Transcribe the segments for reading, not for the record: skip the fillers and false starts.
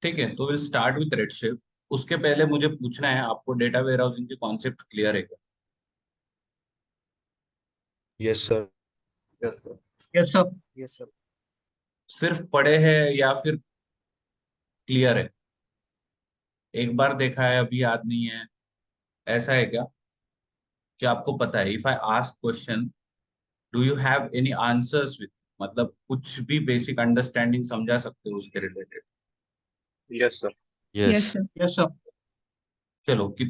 ठीक है, तो विल स्टार्ट विथ रेडशिफ्ट। उसके पहले मुझे पूछना है, आपको डेटा वेयरहाउसिंग के कॉन्सेप्ट क्लियर है क्या? Yes sir. Yes sir. Yes sir. Yes sir. सिर्फ पढ़े हैं या फिर क्लियर है? एक बार देखा है अभी याद नहीं है, ऐसा है क्या? क्या आपको पता है, if I ask question, do you have any answers with, मतलब कुछ भी बेसिक अंडरस्टैंडिंग समझा सकते हो उसके related? Yes sir. Yes yes sir. Yes sir. चलो कि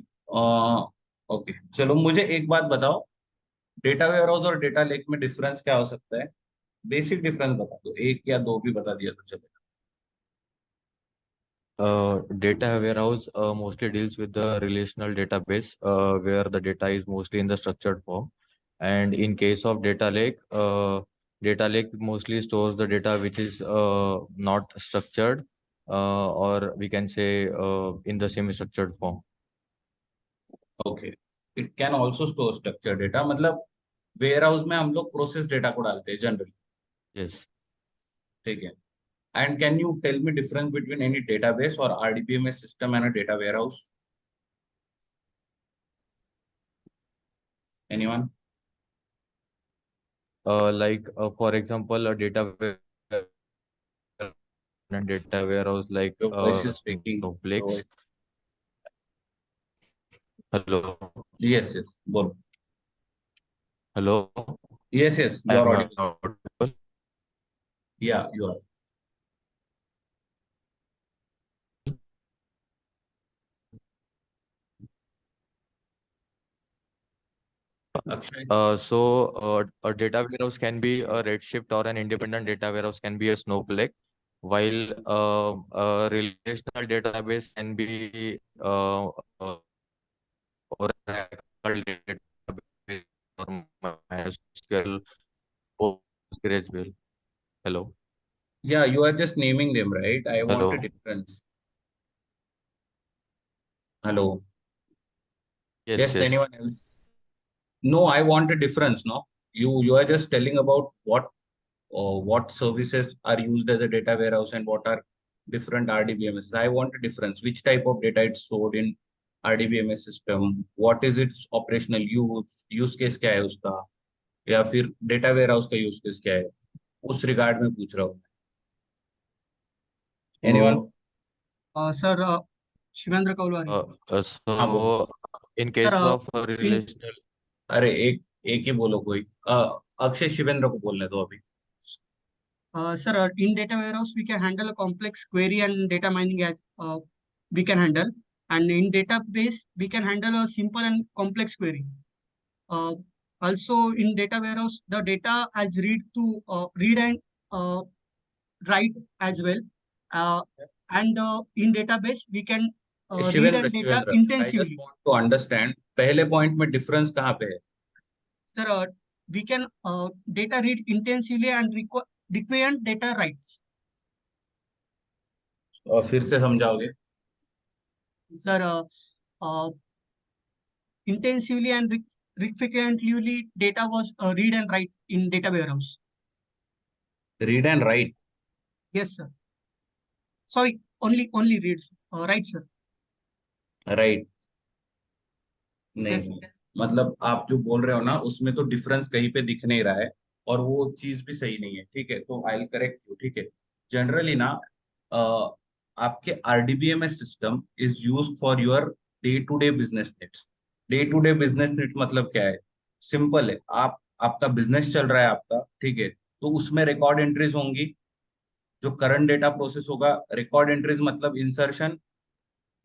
ओके, चलो मुझे एक बात बताओ, डेटा वेयरहाउस और डेटा लेक में डिफरेंस क्या हो सकता है? बेसिक डिफरेंस बता दो, एक या दो भी बता दिया तो चलेगा। Data warehouse mostly deals with the relational database where the data is mostly in the structured form. And in case of data lake mostly stores the data which is not structured or we can say in the semi-structured form. Okay, it can also store structure data, मतलब ware house में हम लोग process data को डालते हैं generally. Yes. ठीक है, and can you tell me difference between any database और RDBMS system and a data warehouse? Anyone? For example, a and data warehouse like your voice is breaking. Snowflakes. Hello, yes yes, बोलो। hello. Yes yes, you are Am I audible. audible? Yeah you are. Akshay? A data warehouse can be a Redshift or an independent data warehouse can be a Snowflake, while a relational database can be Oracle database or MySQL or PostgreSQL. Hello, Yeah, you are just naming them, right? I want a hello. difference. Hello? Yes, Yes, yes. anyone else? No, I want a difference, no? You are just telling about what services are used as a data warehouse and what are different RDBMS. I want a difference. Which type of data it's stored in RDBMS system? What is its operational use? Use case क्या है उसका? या फिर data warehouse का use case क्या है? उस regard में पूछ रहा हूँ। एनीवन? सर शिवेंद्र कौलवारी। हाँ बोलो। So in sir case of a in relational, अरे एक एक ही बोलो कोई। अक्षय शिवेंद्र को बोलने दो अभी। sir, in data warehouse, we can handle a complex query and data mining as we can handle. And in database, we can handle a simple and complex query. Uh, Also, in data warehouse, the data as read and uh, write as well. Uh, and in database, we can read Shivendra and data Shivendra, I just intensively. Want to understand, पहले point में difference कहाँ पे है? Sir, we can data read intensively and require data writes. और फिर से समझाओगे? Sir, uh, intensively and frequently data was read and write in data warehouse. Read and right? Yes, sir. Sorry, only reads. Right, sir. Right नहीं Yes. नहीं, मतलब आप जो बोल रहे हो ना उसमें तो डिफरेंस कहीं पे दिख नहीं रहा है, और वो चीज भी सही नहीं है। ठीक है, तो आई विल करेक्ट यू। ठीक है, जनरली ना अ, आपके RDBMS system is used for your day to day business needs. Day to day business needs मतलब क्या है? सिंपल है, आप आपका बिजनेस चल रहा है आपका, ठीक है, तो उसमें रिकॉर्ड एंट्रीज होंगी, जो करंट डेटा प्रोसेस होगा। रिकॉर्ड एंट्रीज मतलब इंसर्शन,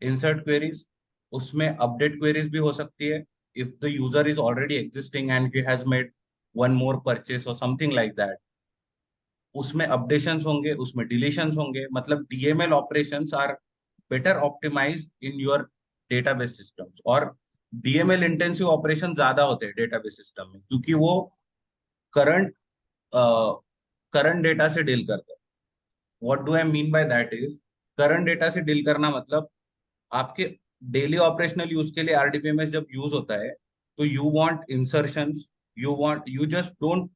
इंसर्ट क्वेरीज, उसमें अपडेट क्वेरीज भी हो सकती है। If the user is already existing and he has made one more purchase और समथिंग लाइक दैट, उसमें अपडेशंस होंगे, उसमें डिलीशंस होंगे। मतलब DML operations are better optimized in your database systems, और डीएमएल इंटेंसिव ऑपरेशन ज्यादा होते हैं डेटाबेस सिस्टम में, क्योंकि वो करंट करंट डेटा से डील करते हैं। What do I mean by that is, current data से डील करना मतलब आपके डेली ऑपरेशनल यूज के लिए आरडीबीएमएस जब यूज होता है, तो you want insertions, you just don't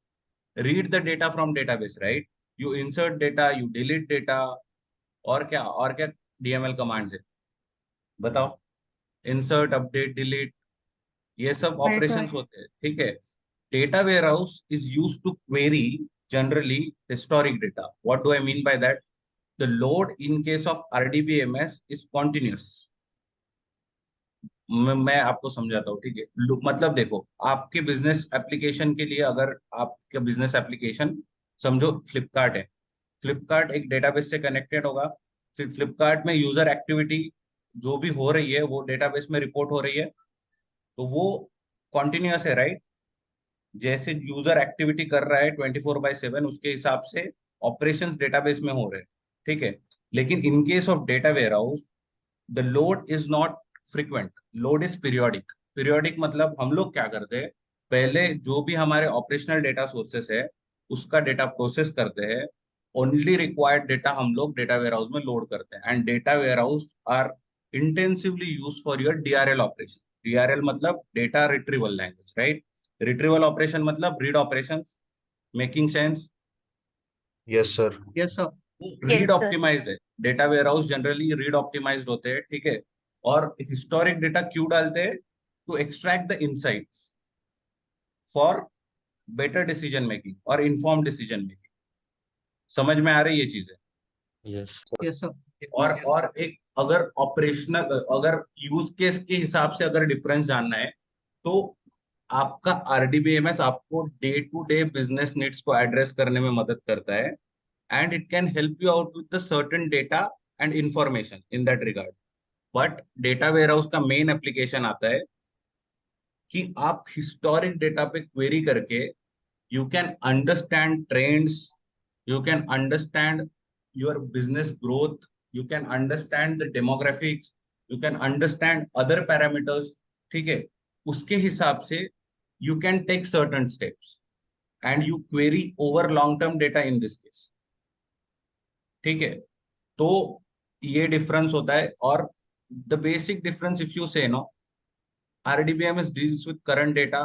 read the data from database, right? You insert data, you delete data, और क्या DML कमांड है? बताओ। इंसर्ट, अपडेट, डिलीट, ये सब right, ऑपरेशंस right. होते हैं, ठीक है। Data warehouse is use to query generally historic data. What do I mean by that? The load in case of RDBMS is continuous. मैं आपको समझाता हूँ, ठीक है। मतलब देखो, आपके बिजनेस एप्लीकेशन के लिए, अगर आपका बिजनेस एप्लीकेशन समझो फ्लिपकार्ट है, फ्लिपकार्ट एक डेटाबेस से कनेक्टेड होगा, फिर फ्लिपकार्ट में यूजर एक्टिविटी जो भी हो रही है वो डेटाबेस में रिपोर्ट हो रही है, तो वो कॉन्टिन्यूअस है, राइट? जैसे यूजर एक्टिविटी कर रहा है 24/7, उसके हिसाब से ऑपरेशंस डेटाबेस में हो रहे हैं, ठीक है। लेकिन in case of data warehouse, the load is not frequent, load is periodic. Periodic मतलब हम लोग क्या करते हैं, पहले जो भी हमारे ऑपरेशनल डेटा सोर्सेस है उसका डेटा प्रोसेस करते हैं, ओनली रिक्वायर्ड डेटा हम लोग डेटा वेयर हाउस में लोड करते हैं, and data warehouse are intensively use for your DRL operation. DRL मतलब data retrieval language, right? Retrieval operation मतलब read operation. Making sense? Yes, sir. Yes, sir. Read Yes, sir. Optimise है. Data warehouse generally read optimised होते हैं, ठीक है। और historic data क्यों डालते हैं? To extract the insights for better decision making और इन्फॉर्म डिसीजन मेकिंग. समझ में आ रही है ये चीजें? Yes. Yes, sir. और एक, अगर ऑपरेशनल, अगर यूज केस के हिसाब से अगर डिफरेंस जानना है, तो आपका RDBMS आपको day to day business needs को एड्रेस करने में मदद करता है, and it can help you out with the certain data and information in that regard. But data warehouse का main application आता है कि आप historic data पे query करके you can understand trends, you can understand your business growth, you can understand the demographics, you can understand other parameters, ठीक है। उसके हिसाब से you can take certain steps and you query over long term data in this case, ठीक है। तो ये difference होता है, और the basic difference if you से no, RDBMS deals with current data,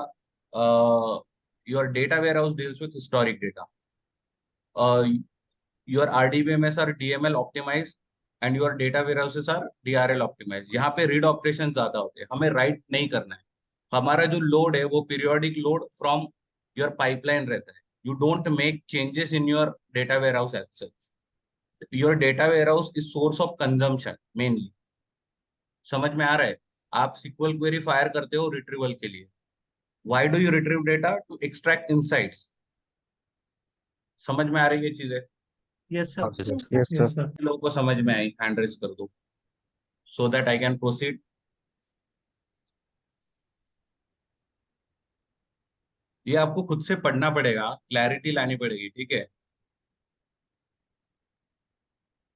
your data warehouse deals with historic data. Your RDBMS are DML optimized and your data warehouses are DRL optimized. यहाँ पे read operation ज्यादा होते हैं, हमें right नहीं करना है। हमारा जो लोड है वो periodic load from your pipeline रहता है. You don't make changes in your data ware as such. Your data warehouse is source of consumption mainly. समझ में आ रहा है? आप SQL क्वेरी फायर करते हो रिट्रीवल के लिए. Why do you retrieve data? To extract insights. समझ में आ रही है ये चीजें? Yes, sir. Okay, sir. Yes, sir. लोगों को समझ में आई? हैंड रेज कर दो so that I can proceed. ये आपको खुद से पढ़ना पड़ेगा, क्लैरिटी लानी पड़ेगी, ठीक है।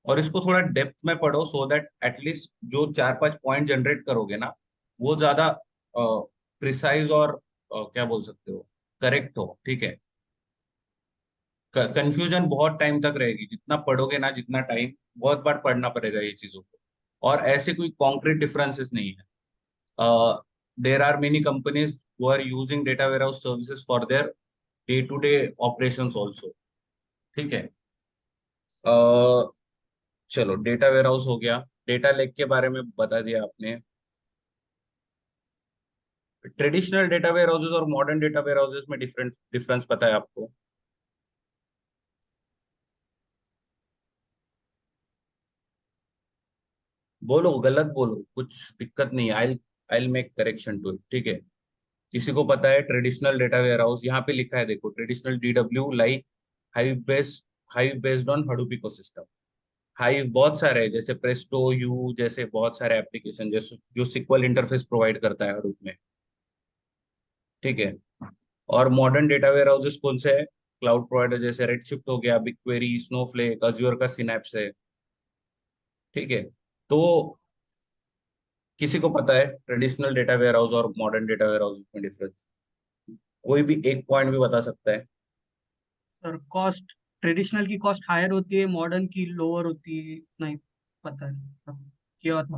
और इसको थोड़ा डेप्थ में पढ़ो सो दैट एटलीस्ट जो 4-5 पॉइंट जनरेट करोगे ना, वो ज्यादा प्रिसाइज और क्या बोल सकते हो, करेक्ट हो, ठीक है। कंफ्यूजन बहुत टाइम तक रहेगी, जितना पढ़ोगे ना, जितना टाइम, बहुत बार पढ़ना पड़ेगा ये चीजों को। और ऐसे कोई कॉन्क्रीट डिफरेंसेस नहीं है. There are many companies who are using data warehouse services for their day to day operations also, ठीक है। चलो, डेटा वेयरहाउस हो गया. डेटा लेक के बारे में बता दिया आपने. ट्रेडिशनल डेटा वेयरहाउसेस और मॉडर्न डेटा वेयरहाउसेस में डिफरेंस पता है आपको? बोलो, गलत बोलो, कुछ दिक्कत नहीं है. I make correction to it, ठीक है। किसी को पता है ट्रेडिशनल डेटा वेयरहाउस? यहाँ पे लिखा है देखो, traditional DW like hive based on Hadoop ecosystem. Hive बहुत सारे हैं, जैसे प्रेस्टो यू जैसे बहुत सारे एप्लीकेशन जैसे जो SQL इंटरफेस प्रोवाइड करता है हडूप में, ठीक है। और मॉडर्न डेटा वेयरहाउसेस कौन से है? क्लाउड प्रोवाइडर जैसे रेडशिफ्ट हो गया, बिगक्वेरी, स्नोफ्लेक, अज्योर का सिनैप्स है, ठीक है। तो किसी को पता है ट्रेडिशनल डेटा वेयरहाउस और मॉडर्न डेटा वेयरहाउस में डिफरेंस? कोई भी एक पॉइंट भी बता सकता है? सर, कॉस्ट ट्रेडिशनल की कॉस्ट हायर होती है, मॉडर्न की लोअर होती है, नहीं पता है सर, क्या था।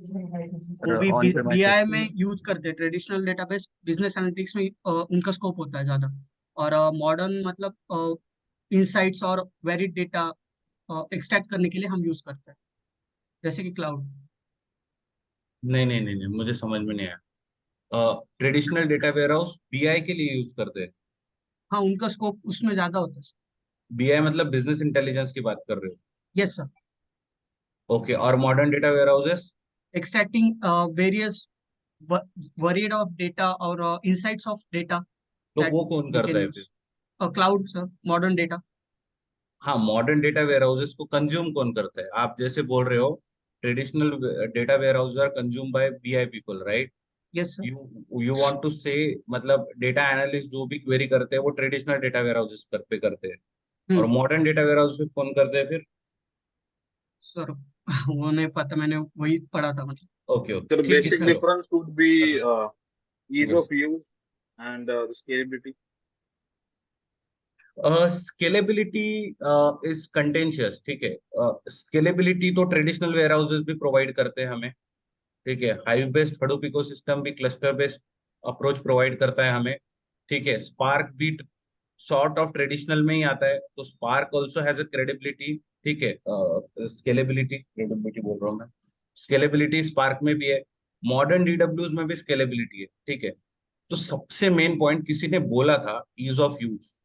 वो भी BI में यूज करते हैं ट्रेडिशनल डेटाबेस, बिजनेस एनालिटिक्स में उनका स्कोप होता है ज्यादा। और मॉडर्न मतलब इनसाइट्स और वेरिड डेटा एक्सट्रैक्ट करने के लिए हम यूज करते हैं जैसे कि क्लाउड। नहीं नहीं नहीं नहीं, मुझे समझ में नहीं आया। Traditional data warehouse BI के लिए यूज करते हैं। हाँ, उनका स्कोप उसमें ज्यादा होता है। बीआई मतलब बिजनेस इंटेलिजेंस की बात कर रहे हो? Yes sir. ओके, और modern data warehouses? Extracting various varied of data or insights of data तो that वो कौन we करता can है use. फिर? Cloud, sir, modern data. हाँ, मॉडर्न डेटा वेयर हाउसेस को कंज्यूम कौन करता है? आप जैसे बोल रहे हो traditional data warehouse are consume by BI people, right? Yes, sir. You want to say, मतलब डेटा एनालिस्ट जो भी क्वेरी करते हैं वो ट्रेडिशनल डेटा वेयर हाउसेस पे करते हैं, और हम्म मॉडर्न डेटा वेयर हाउस पे कौन करते हैं फिर? सर वो नहीं पता, मैंने वही पढ़ा था मतलब। ओके So ओके, the ठीक है, basic चलो। difference would be ease of yes. use and the scalability. Scalability is contentious, ठीक है। स्केलेबिलिटी तो ट्रेडिशनल वेयर हाउसेस भी प्रोवाइड करते हैं हमें, ठीक है। हाइव बेस्ड हडूप इकोसिस्टम भी क्लस्टर बेस्ड अप्रोच प्रोवाइड करता है हमें, ठीक है। स्पार्क भी सॉर्ट ऑफ ट्रेडिशनल में ही आता है, तो spark also has a credibility, ठीक है। स्केलेबिलिटी, क्रेडिबिलिटी बोल रहा हूँ मैं, स्केलेबिलिटी स्पार्क में भी है। मॉडर्न डीडब्ल्यूज में भी स्केलेबिलिटी है, ठीक है। तो सबसे मेन पॉइंट किसी ने बोला था ईज ऑफ यूज।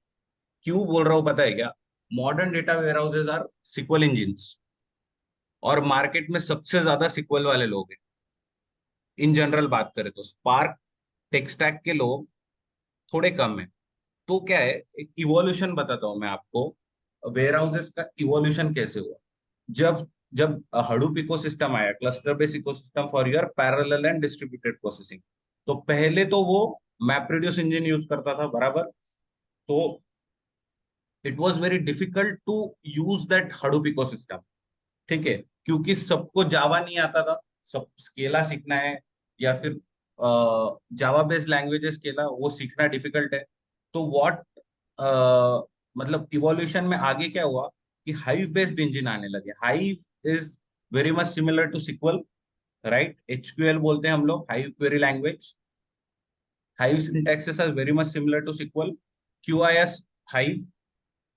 क्यों बोल रहा हूँ पता है क्या? Modern data warehouses are SQL engines, और मार्केट में सबसे ज्यादा सिक्वल वाले लोग हैं। इन जनरल बात करें तो स्पार्क टेक स्टैक के लोग थोड़े कम है। तो क्या है, एक इवोल्यूशन बताता हूं मैं आपको, वेयर हाउसेस का इवोल्यूशन कैसे हुआ। जब जब हडूप इकोसिस्टम आया, cluster based ecosystem for your parallel and distributed processing, तो पहले तो वो मैप्रेड्यूस इंजन यूज करता था, बराबर? तो it was very difficult to use that Hadoop ecosystem, ठीक है, क्योंकि सबको जावा नहीं आता था। सब स्केला सीखना है, या फिर जावा बेस्ड लैंग्वेजेस स्केला वो सीखना डिफिकल्ट है। तो व्हाट, मतलब इवोल्यूशन में आगे क्या हुआ कि हाइव बेस्ड इंजन आने लगे। Hive is very much similar to SQL, right? HQL बोलते हैं हम लोग, Hive query language. Hive syntaxes are very much similar to SQL. QIS Hive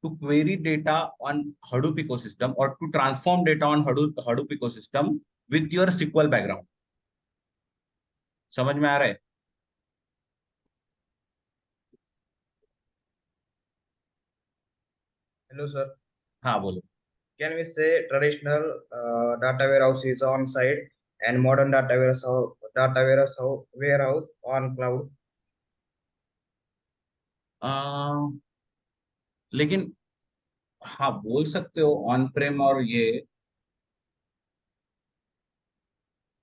to query data on Hadoop ecosystem, or to transform data on Hadoop ecosystem with your SQL background. समझ में आ रहा है? Hello, sir. हाँ बोलो। Can we say traditional data warehouse is on site and modern data warehouse on cloud? लेकिन हाँ, बोल सकते हो ऑन प्रेम और ये,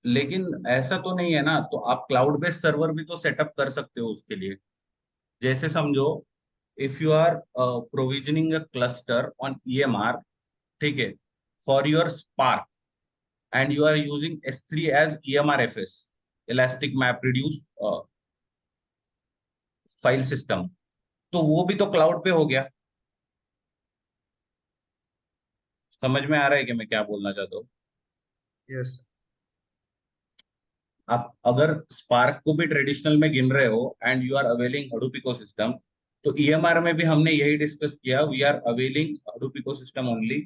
लेकिन ऐसा तो नहीं है ना। तो आप क्लाउड बेस्ड सर्वर भी तो सेटअप कर सकते हो उसके लिए। जैसे समझो, if you are provisioning a cluster on EMR, ठीक है, for your Spark, and you are using S3 as EMRFS, Elastic MapReduce file system, तो वो भी तो क्लाउड पे हो गया। समझ में आ रहा है कि मैं क्या बोलना चाहता हूँ? Yes. आप अगर स्पार्क को भी ट्रेडिशनल में गिन रहे हो and you are availing Hadoop ecosystem, तो ईएमआर में भी हमने यही डिस्कस किया, we are availing Hadoop ecosystem only,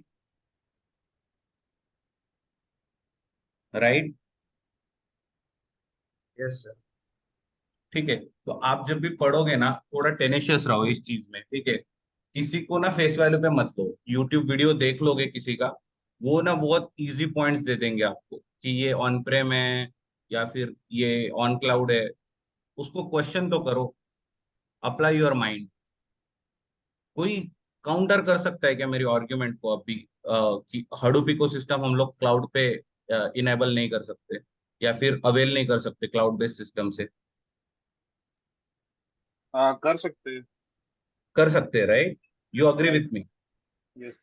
right? Yes, sir. ठीक है। तो आप जब भी पढ़ोगे ना, थोड़ा टेनेशियस रहो इस चीज में, ठीक है। किसी को ना फेस वैल्यू पे मत लो। यूट्यूब वीडियो देख लोगे किसी का, वो ना बहुत इजी पॉइंट्स दे देंगे आपको कि ये ऑन प्रेम है या फिर ये ऑन क्लाउड है। उसको क्वेश्चन तो करो, अप्लाई योर माइंड। कोई काउंटर कर सकता है क्या मेरी आर्ग्यूमेंट को अभी, कि हडूप इकोसिस्टम हम लोग क्लाउड पे इनेबल नहीं कर सकते, या फिर अवेल नहीं कर सकते क्लाउड बेस्ड सिस्टम से? कर सकते हैं। कर सकते हैं, right? You agree Right. With me? Yes.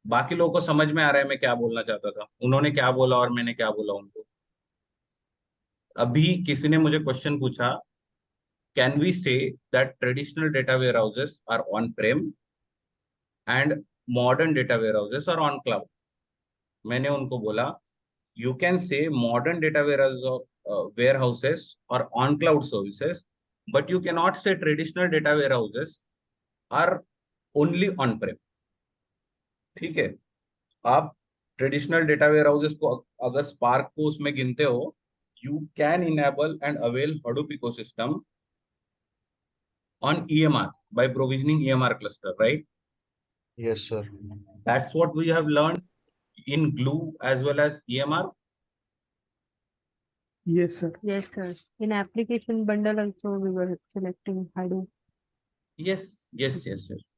बाकी लोगों को समझ में आ रहा है मैं क्या बोलना चाहता था, उन्होंने क्या बोला और मैंने क्या बोला उनको? अभी किसी ने मुझे क्वेश्चन पूछा, can we say that traditional data warehouses are on prem and modern data warehouses are on cloud? मैंने उनको बोला, you can say modern data warehouses or on cloud services, but you cannot say traditional data warehouses are only on prem, ठीक है। आप traditional data warehouses को अगर spark को उसमें गिनते हो, you can enable and avail Hadoop ecosystem on EMR by provisioning EMR cluster, right? Yes, sir. That's what we have learned in Glue as well as EMR. Yes, sir. Yes, sir. In application bundle also we were selecting Hadoop. Yes, yes, yes, yes.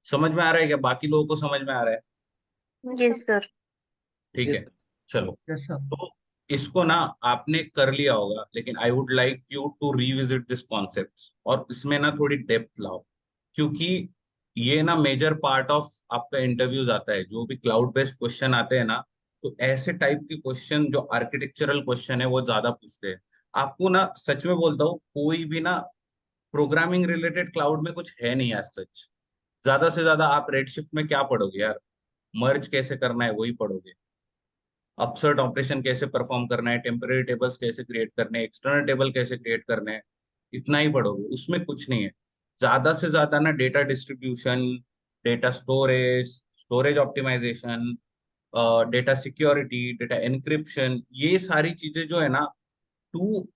समझ में आ रहा है क्या? बाकी लोगों को समझ में आ रहा है? Yes, sir. ठीक है, चलो। Yes, sir. तो इसको ना आपने कर लिया होगा, लेकिन I would like you to revisit this concept और इसमें ना थोड़ी डेप्थ लाओ, क्योंकि ये ना मेजर पार्ट ऑफ आपका इंटरव्यूज आता है। जो भी क्लाउड बेस्ड क्वेश्चन आते हैं ना, तो ऐसे टाइप के क्वेश्चन जो आर्किटेक्चरल क्वेश्चन है वो ज्यादा पूछते हैं। आपको ना सच में बोलता हूँ, कोई भी ना प्रोग्रामिंग रिलेटेड क्लाउड में कुछ है नहीं आज सच। ज्यादा से ज्यादा आप रेडशिफ्ट में क्या पढ़ोगे यार? मर्ज कैसे करना है वही पढ़ोगे। अपसर्ट ऑपरेशन कैसे परफॉर्म करना है, टेम्पररी टेबल्स कैसे क्रिएट करने हैं, एक्सटर्नल टेबल कैसे क्रिएट करने हैं, इतना ही पढ़ोगे। उसमें कुछ नहीं है। ज्यादा से ज्यादा ना data distribution, data storage, storage optimization, data security, data encryption, ये सारी चीजें जो है ना, टू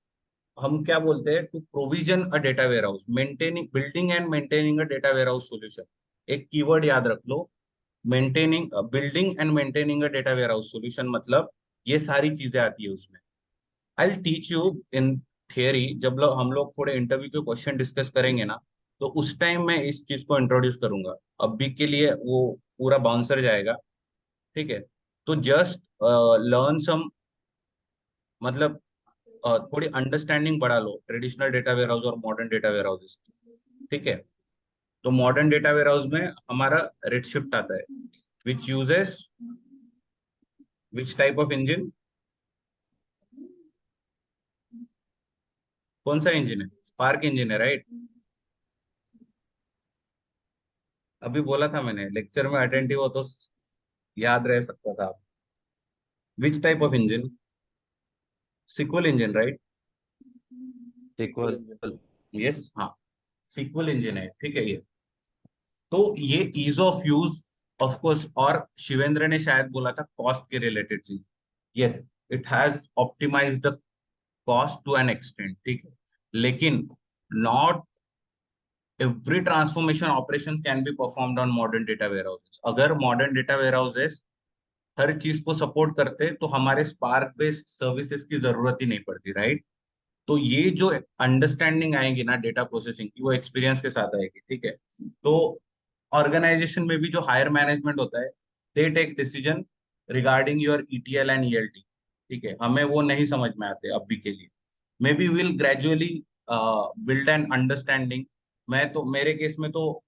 हम क्या बोलते हैं, to provision a data warehouse, maintaining, building and maintaining a data warehouse solution. एक कीवर्ड याद रख लो, maintaining, building and maintaining a data warehouse solution, मतलब ये सारी चीजें आती है उसमें। I teach you in theory. जब हम लोग थोड़े इंटरव्यू के क्वेश्चन डिस्कस करेंगे ना, तो उस टाइम मैं इस चीज को इंट्रोड्यूस करूंगा। अभी के लिए वो पूरा बाउंसर जाएगा, ठीक है? तो जस्ट लर्न सम, मतलब थोड़ी अंडरस्टैंडिंग बढ़ा लो ट्रेडिशनल डेटा वेयर हाउस और मॉडर्न डेटा वेयर हाउसेस की, ठीक है? तो मॉडर्न डेटा वेयर हाउस में हमारा रेडशिफ्ट आता है, which uses which type of engine? कौन सा इंजन है? स्पार्क इंजन है, राइट? अभी बोला था मैंने, लेक्चर में अटेंटिव हो तो याद रह सकता था। Which type of engine? SQL engine, right? SQL. Yes, हाँ, सिक्वल इंजन है, ठीक है ये। तो ये ease of use, of course, और शिवेंद्र ने शायद बोला था कॉस्ट के रिलेटेड चीज। Yes, it has optimize the cost to an extent, ठीक है, लेकिन not every transformation operation can be performed on modern data warehouses. अगर मॉडर्न डेटा वेयर हाउसेस हर चीज को सपोर्ट करते तो हमारे स्पार्क बेस्ड सर्विसेज की जरूरत ही नहीं पड़ती, राइट? तो ये जो अंडरस्टैंडिंग आएगी ना डेटा प्रोसेसिंग की, वो एक्सपीरियंस के साथ आएगी, ठीक है? तो ऑर्गेनाइजेशन में भी जो हायर मैनेजमेंट होता है, they take decision regarding your ETL and ELT, ठीक है? हमें वो नहीं समझ में आते अभी के लिए। May be will gradually build an understanding. मैं तो, मेरे केस में तो,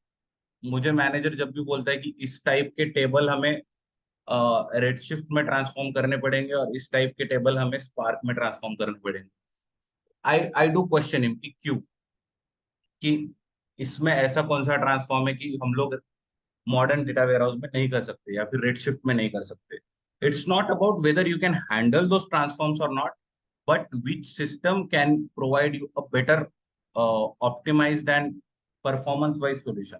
मुझे मैनेजर जब भी बोलता है कि इस टाइप के टेबल हमें रेडशिफ्ट में ट्रांसफॉर्म करने पड़ेंगे और इस टाइप के टेबल हमें स्पार्क में ट्रांसफॉर्म करने पड़ेंगे, आई डू क्वेश्चन हिम कि क्यों, कि इसमें ऐसा कौन सा ट्रांसफॉर्म है कि हम लोग मॉडर्न डेटा वेयर हाउस में नहीं कर सकते या फिर रेडशिफ्ट में नहीं कर सकते। It's not about whether you can handle those transforms और not, but which system can provide you a better optimised and performance wise solution,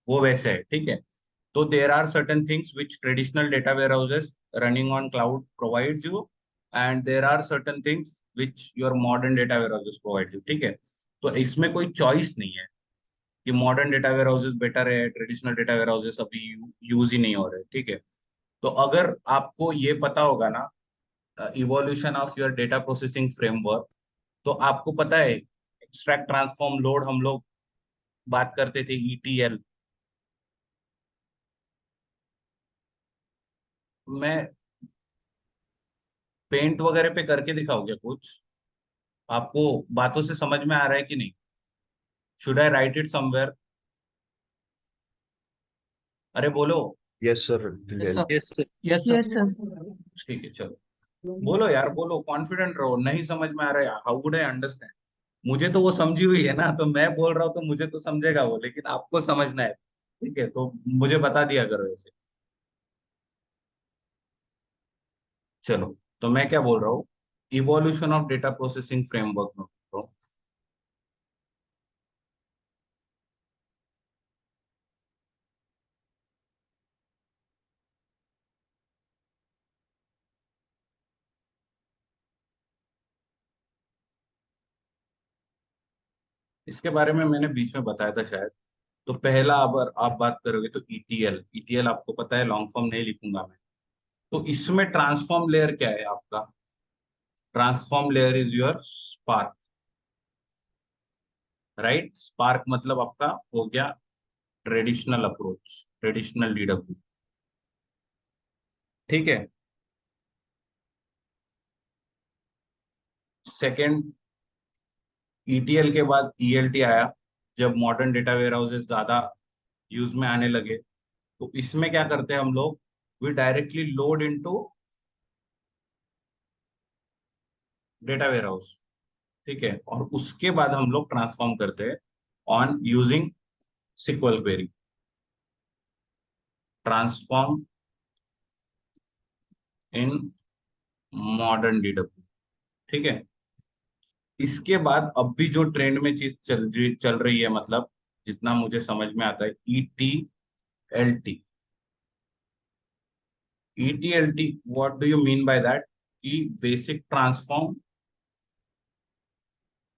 वो वैसे है, ठीक है? तो there are certain things which traditional data warehouses running on cloud provides you, and there are certain things which your modern data warehouses provides you, ठीक है? तो इसमें कोई चॉइस नहीं है कि modern data warehouses better है, traditional data warehouses अभी यूज ही नहीं हो रहे, ठीक है? तो अगर आपको ये पता होगा ना, evolution of your data processing framework, तो आपको पता है एक्सट्रैक्ट ट्रांसफॉर्म लोड हम लोग बात करते थे, ETL। मैं पेंट वगैरह पे करके दिखाऊं क्या कुछ? आपको बातों से समझ में आ रहा है कि नहीं? Should I right it somewhere? अरे बोलो। Yes, sir. Yes, sir. Yes, sir. Yes, sir. Yes, sir. ठीक है, चलो बोलो यार, बोलो, कॉन्फिडेंट रहो। नहीं समझ में आ रहा है, हाउ वुड आई अंडरस्टैंड? मुझे तो वो समझी हुई है ना, तो मैं बोल रहा हूँ तो मुझे तो समझेगा वो, लेकिन आपको समझना है, ठीक है? तो मुझे बता दिया करो ऐसे। चलो, तो मैं क्या बोल रहा हूँ, evolution of data processing framework में बोल रहा हूँ। इसके बारे में मैंने बीच में बताया था शायद। तो पहला अगर आप बात करोगे तो ईटीएल, ईटीएल आपको पता है, लॉन्ग फॉर्म नहीं लिखूंगा मैं। तो इसमें ट्रांसफॉर्म लेयर क्या है आपका? Transform layer is your spark, right? Spark मतलब आपका हो गया ट्रेडिशनल अप्रोच, ट्रेडिशनल डीडब्ल्यू, ठीक है। सेकंड, ईटीएल के बाद ईएलटी आया, जब मॉडर्न डेटा वेयर हाउसेस ज्यादा यूज में आने लगे। तो इसमें क्या करते हैं हम लोग? We directly load into data warehouse, ठीक है। और उसके बाद हम लोग ट्रांसफॉर्म करते हैं on using SQL query, transform in modern DW, ठीक है। इसके बाद अब भी जो ट्रेंड में चीज चल रही है, मतलब जितना मुझे समझ में आता है, ETLT. ETLT, what do you mean by that? कि basic transform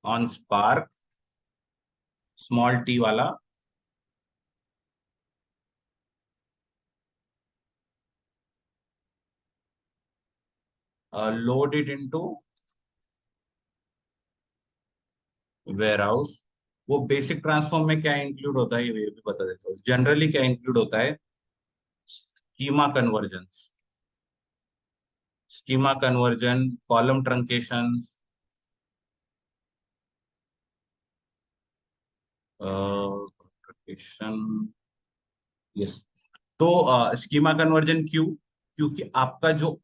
on Spark, small T वाला, load it into warehouse. वो बेसिक ट्रांसफॉर्म में क्या इंक्लूड होता है ये भी बता देता हूँ। जनरली क्या इंक्लूड होता है? Schema conversion, schema conversion, column truncation, truncation, yes. तो स्कीमा कन्वर्जन क्यों? क्योंकि आपका जो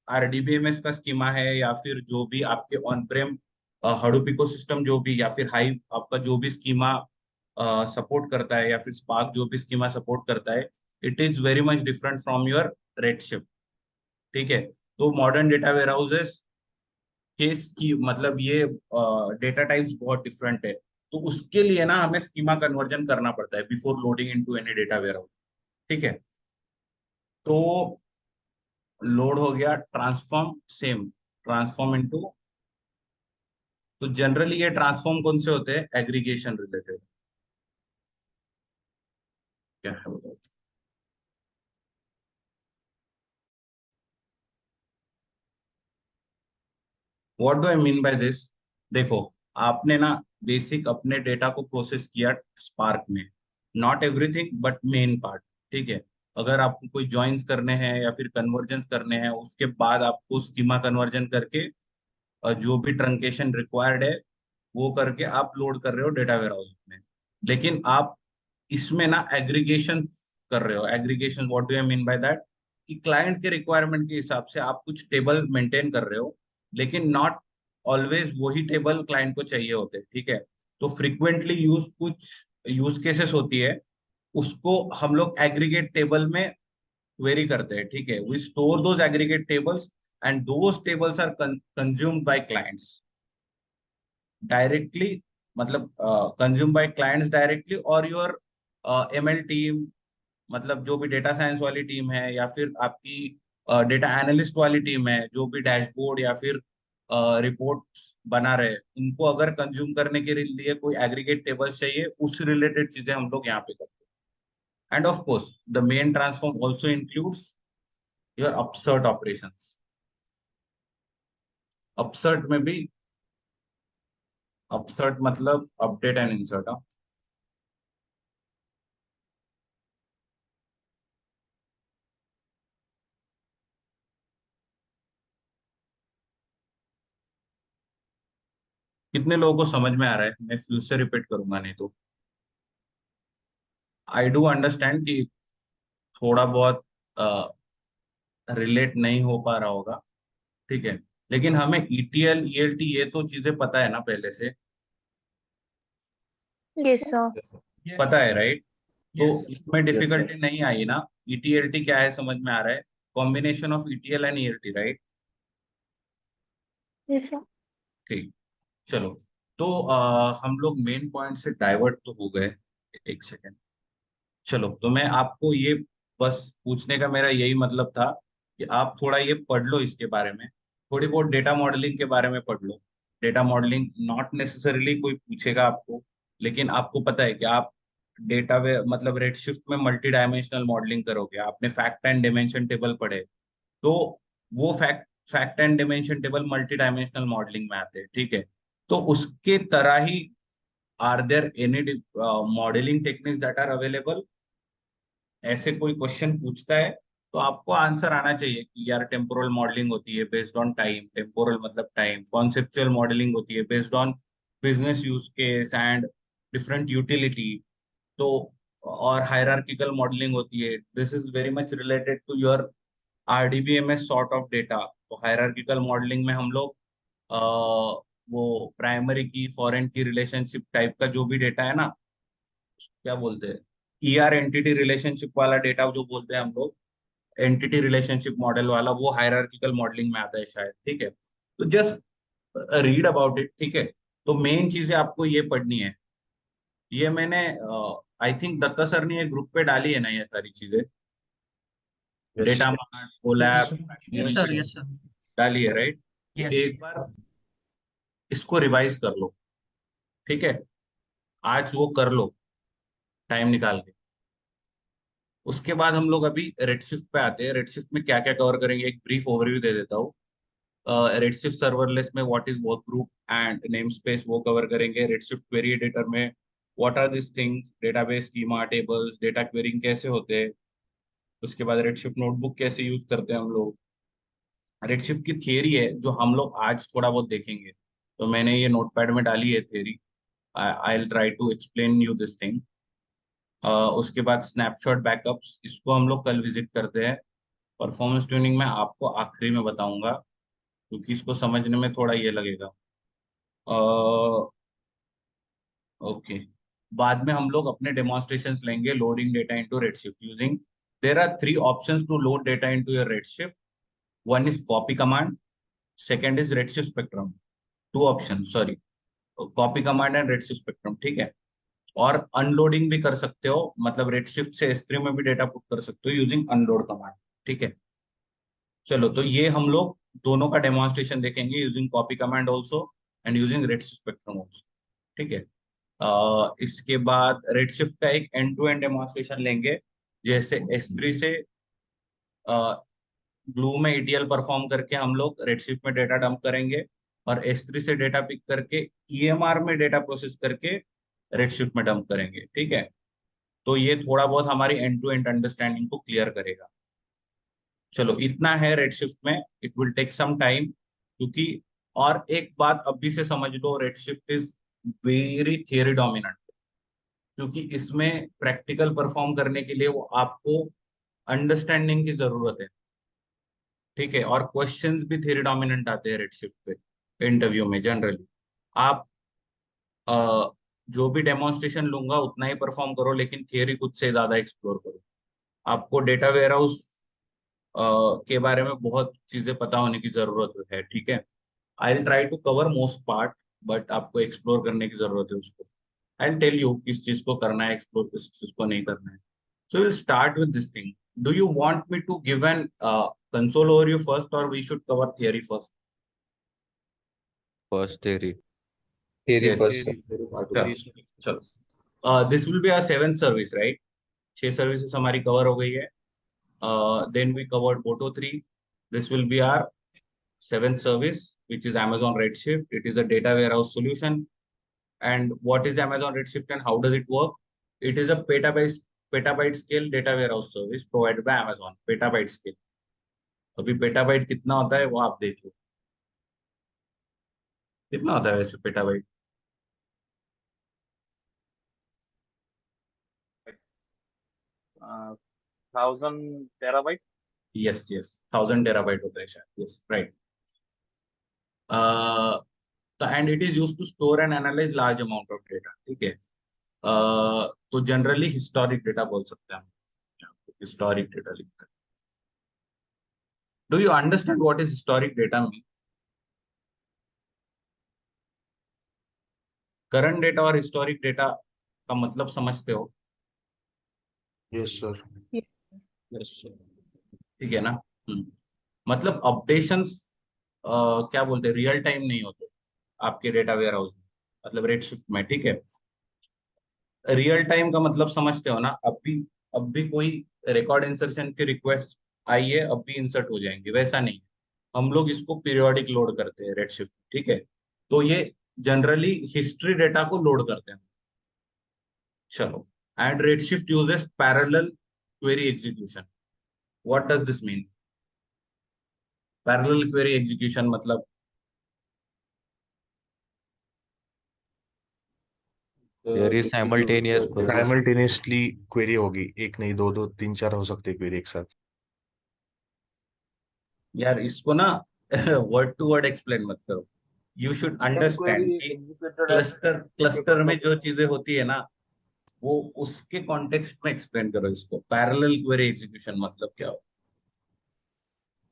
आरडीबीएमएस का स्कीमा है, या फिर जो भी आपके ऑन प्रेम हडूप इकोसिस्टम जो भी, या फिर हाइव आपका जो भी स्कीमा सपोर्ट करता है, या फिर स्पार्क जो भी स्कीमा सपोर्ट करता है, it is very much different from your Redshift, ठीक है। तो modern data warehouses case की मतलब ये डेटा टाइप्स बहुत डिफरेंट है। तो उसके लिए ना हमें स्कीमा कन्वर्जन करना पड़ता है before loading into any data warehouse, ठीक है। तो लोड हो गया, ट्रांसफॉर्म, सेम ट्रांसफॉर्म इनटू। तो जनरली ये ट्रांसफॉर्म कौन से होते हैं? एग्रीगेशन रिलेटेड, क्या है बताओ? What do I mean by this? देखो, आपने ना बेसिक अपने डेटा को प्रोसेस किया स्पार्क में, not everything but main part, ठीक है। अगर आपको कोई ज्वाइंस करने हैं या फिर कन्वर्जन करने हैं, उसके बाद आपको स्कीमा कन्वर्जन करके जो भी ट्रंकेशन रिक्वायर्ड है वो करके आप लोड कर रहे हो डेटा वेयर हाउस में। लेकिन आप इसमें ना एग्रीगेशन कर रहे हो। Aggregation, what do I mean by that? कि क्लाइंट के रिक्वायरमेंट के हिसाब से आप कुछ टेबल मेंटेन कर रहे हो, लेकिन नॉट ऑलवेज वही टेबल क्लाइंट को चाहिए होते, ठीक है। तो फ्रीक्वेंटली यूज कुछ यूज केसेस होती है, उसको हम लोग एग्रीगेट टेबल में क्वेरी करते हैं, ठीक है। We store those aggregate tables and those tables are consumed by clients directly, मतलब कंज्यूम बाय क्लाइंट्स डायरेक्टली, और योर एमएल टीम, मतलब जो भी डेटा साइंस वाली टीम है, या फिर आपकी डेटा एनालिस्ट वाली टीम है, जो भी डैशबोर्ड या फिर रिपोर्ट्स बना रहे, उनको अगर कंज्यूम करने के लिए कोई एग्रीगेट टेबल्स चाहिए, उस रिलेटेड चीजें हम लोग यहाँ पे करते हैं। And of course the main transform also includes your upsert operations. Upsert में भी, अपसर्ट मतलब अपडेट एंड इंसर्ट। कितने लोगों को समझ में आ रहा है? मैं फिर से रिपीट करूंगा नहीं तो। आई डू अंडरस्टैंड कि थोड़ा बहुत रिलेट नहीं हो पा रहा होगा, ठीक है। लेकिन हमें ईटीएल ईएलटी ये तो चीजें पता है ना पहले से, Yes, sir. पता है, राइट? तो Yes. इसमें Yes, sir. डिफिकल्टी नहीं आई ना? ईटीएलटी क्या है समझ में आ रहा है? Combination of ETL and ELT, right? Yes, sir. ठीक, चलो। तो हम लोग मेन पॉइंट से डाइवर्ट तो हो गए। एक सेकेंड, चलो। तो मैं आपको ये बस पूछने का मेरा यही मतलब था कि आप थोड़ा ये पढ़ लो इसके बारे में, थोड़ी बहुत डेटा मॉडलिंग के बारे में पढ़ लो, डेटा मॉडलिंग नॉट नेसेसरीली कोई पूछेगा आपको, लेकिन आपको पता है कि आप डेटा वे मतलब रेडशिफ्ट में मल्टी डायमेंशनल मॉडलिंग करोगे, आपने फैक्ट एंड डिमेंशन टेबल पढ़े, तो वो fact and dimension table multi dimensional modelling में आते हैं, ठीक है। तो उसके तरह ही are there any modelling techniques that are available, ऐसे कोई क्वेश्चन पूछता है तो आपको आंसर आना चाहिए कि यार टेम्पोरल मॉडलिंग होती है बेस्ड ऑन टाइम, टेम्पोरल मतलब टाइम, कॉन्सेप्चुअल मॉडलिंग होती है based on business use case and different utility, तो और हायरार्किकल मॉडलिंग होती है, this is very much related to your RDBMS sort of data. तो हायरार्किकल मॉडलिंग में हम लोग वो प्राइमरी की फॉरेन की रिलेशनशिप टाइप का जो भी डेटा है ना, क्या बोलते हैं, ईआर एंटिटी रिलेशनशिप वाला डेटा जो बोलते हैं हम लोग, एंटिटी रिलेशनशिप मॉडल वाला, वो हायरार्किकल मॉडलिंग में आता है शायद, ठीक है। तो जस्ट रीड अबाउट इट, ठीक है। तो मेन चीजें आपको ये पढ़नी है, ये मैंने आई थिंक दत्ता सर ने ये ग्रुप पे डाली है ना ये सारी चीजें, data mart, Colab, Yes, sir. Yes, sir. डाली है, राइट। तो Yes. एक बार इसको रिवाइज कर लो, ठीक है, आज वो कर लो टाइम निकाल के। उसके बाद हम लोग अभी रेडशिफ्ट पे आते हैं। रेडशिफ्ट में क्या क्या कवर करेंगे, एक ब्रीफ ओवरव्यू दे देता हूँ। रेडशिफ्ट सर्वरलेस में what is workgroup and namespace, वो कवर करेंगे। रेडशिफ्ट क्वेरी एडिटर में what are these things, database schema, tables, data querying कैसे होते हैं। उसके बाद रेडशिफ्ट नोटबुक कैसे यूज करते हैं हम लोग। रेडशिफ्ट की थियरी है जो हम लोग आज थोड़ा बहुत देखेंगे, तो मैंने ये नोटपैड में डाली है theory, I will try to explain you this thing. उसके बाद स्नैपशॉट बैकअप्स, इसको हम लोग कल विजिट करते हैं। परफॉर्मेंस ट्यूनिंग में आपको आखिरी में बताऊंगा, क्योंकि इसको समझने में थोड़ा ये लगेगा। ओके, बाद में हम लोग अपने डेमोन्स्ट्रेशंस लेंगे loading data into Redshift using, there are 3 options to load data into your Redshift. One is copy command, second is Redshift Spectrum, 2 option, sorry, copy command and Redshift Spectrum, ठीक है। और unloading भी कर सकते हो, मतलब redshift से S3 में भी डेटा पुट कर सकते हो यूजिंग अनलोड कमांड, ठीक है। चलो, तो ये हम लोग दोनों का डेमोन्स्ट्रेशन देखेंगे using copy command also and using redshift spectrum also, ठीक है। इसके बाद रेडशिफ्ट का एक एंड टू एंड डेमोन्स्ट्रेशन लेंगे, जैसे S3 से ग्लू में ETL परफॉर्म करके हम लोग रेडशिफ्ट में डेटा डंप करेंगे, और S3 से डेटा पिक करके EMR में डेटा प्रोसेस करके रेडशिफ्ट में डंप करेंगे, ठीक है। तो ये थोड़ा बहुत हमारी एंड टू एंड अंडरस्टैंडिंग को क्लियर करेगा। चलो, इतना है रेडशिफ्ट में, it will take some time, क्योंकि और एक बात अभी से समझ लो, Redshift is very theory dominant, क्योंकि इसमें प्रैक्टिकल परफॉर्म करने के लिए वो आपको अंडरस्टैंडिंग की जरूरत है, ठीक है। और क्वेश्चंस भी थियरी डोमिनेंट आते हैं रेडशिफ्ट पे इंटरव्यू में जनरली। आप अ, जो भी डेमोन्स्ट्रेशन लूंगा उतना ही परफॉर्म करो, लेकिन थियरी खुद से ज्यादा एक्सप्लोर करो। आपको डेटा वेयरहाउस के बारे में बहुत चीजें पता होने की जरूरत है, ठीक है। I will try to cover most part, but आपको एक्सप्लोर करने की जरूरत है उसको। आई विल टेल यू किस चीज को करना है एक्सप्लोर, किस चीज को नहीं करना है। So will start with this thing. Do you want me to give an console overview first, और we should cover theory first? First theory. Theory Yes. first, sir. चलो, चलो, this will be our 7th service, right. 6 services हमारी cover हो गई है। Then we covered Boto 3. This will be our 7th service, which is Amazon Redshift. It is a data warehouse solution. And what is Amazon Redshift and how does it work? It is a petabyte scale data warehouse service provided by Amazon. Petabyte scale. अभी petabyte कितना होता है वो आप देख लो, कितना होता है वैसे petabyte? 1000 TB. Yes yes, 1000 terabyte होता है शायद, yes right. And it is use to store and analyse large amount of data, ठीक है। तो जनरली हिस्टोरिक डेटा बोल सकते हैं हम, हिस्टोरिक डेटा लिखते हैं। Do you understand what is historic data mean? Current data और हिस्टोरिक डेटा का मतलब समझते हो? Yes, sir. यस, ठीक है ना। मतलब अपडेशंस क्या बोलते हैं, रियल टाइम नहीं होते, आपके डेटा वेयर हाउस में, मतलब रेडशिफ्ट में, ठीक है। रियल टाइम का मतलब समझते हो ना, अब भी कोई रिकॉर्ड इंसर्शन की रिक्वेस्ट आई है, अब भी इंसर्ट हो जाएंगे, वैसा नहीं है। हम लोग इसको पीरियोडिक लोड करते हैं रेडशिफ्ट, ठीक है। तो ये जनरली हिस्ट्री डेटा को लोड करते हैं। चलो, and redshift uses parallel query execution. What does this mean? Parallel query execution मतलब There is simultaneous process. Simultaneously query होगी, एक नहीं, दो दो तीन चार हो सकते क्वेरी एक साथ। यार इसको ना वर्ड टू वर्ड एक्सप्लेन मत करो। यू शुड अंडरस्टैंड कि क्लस्टर में जो चीजें होती है ना, वो उसके कॉन्टेक्स्ट में एक्सप्लेन करो इसको। पैरेलल क्वेरी एग्जीक्यूशन मतलब क्या हो?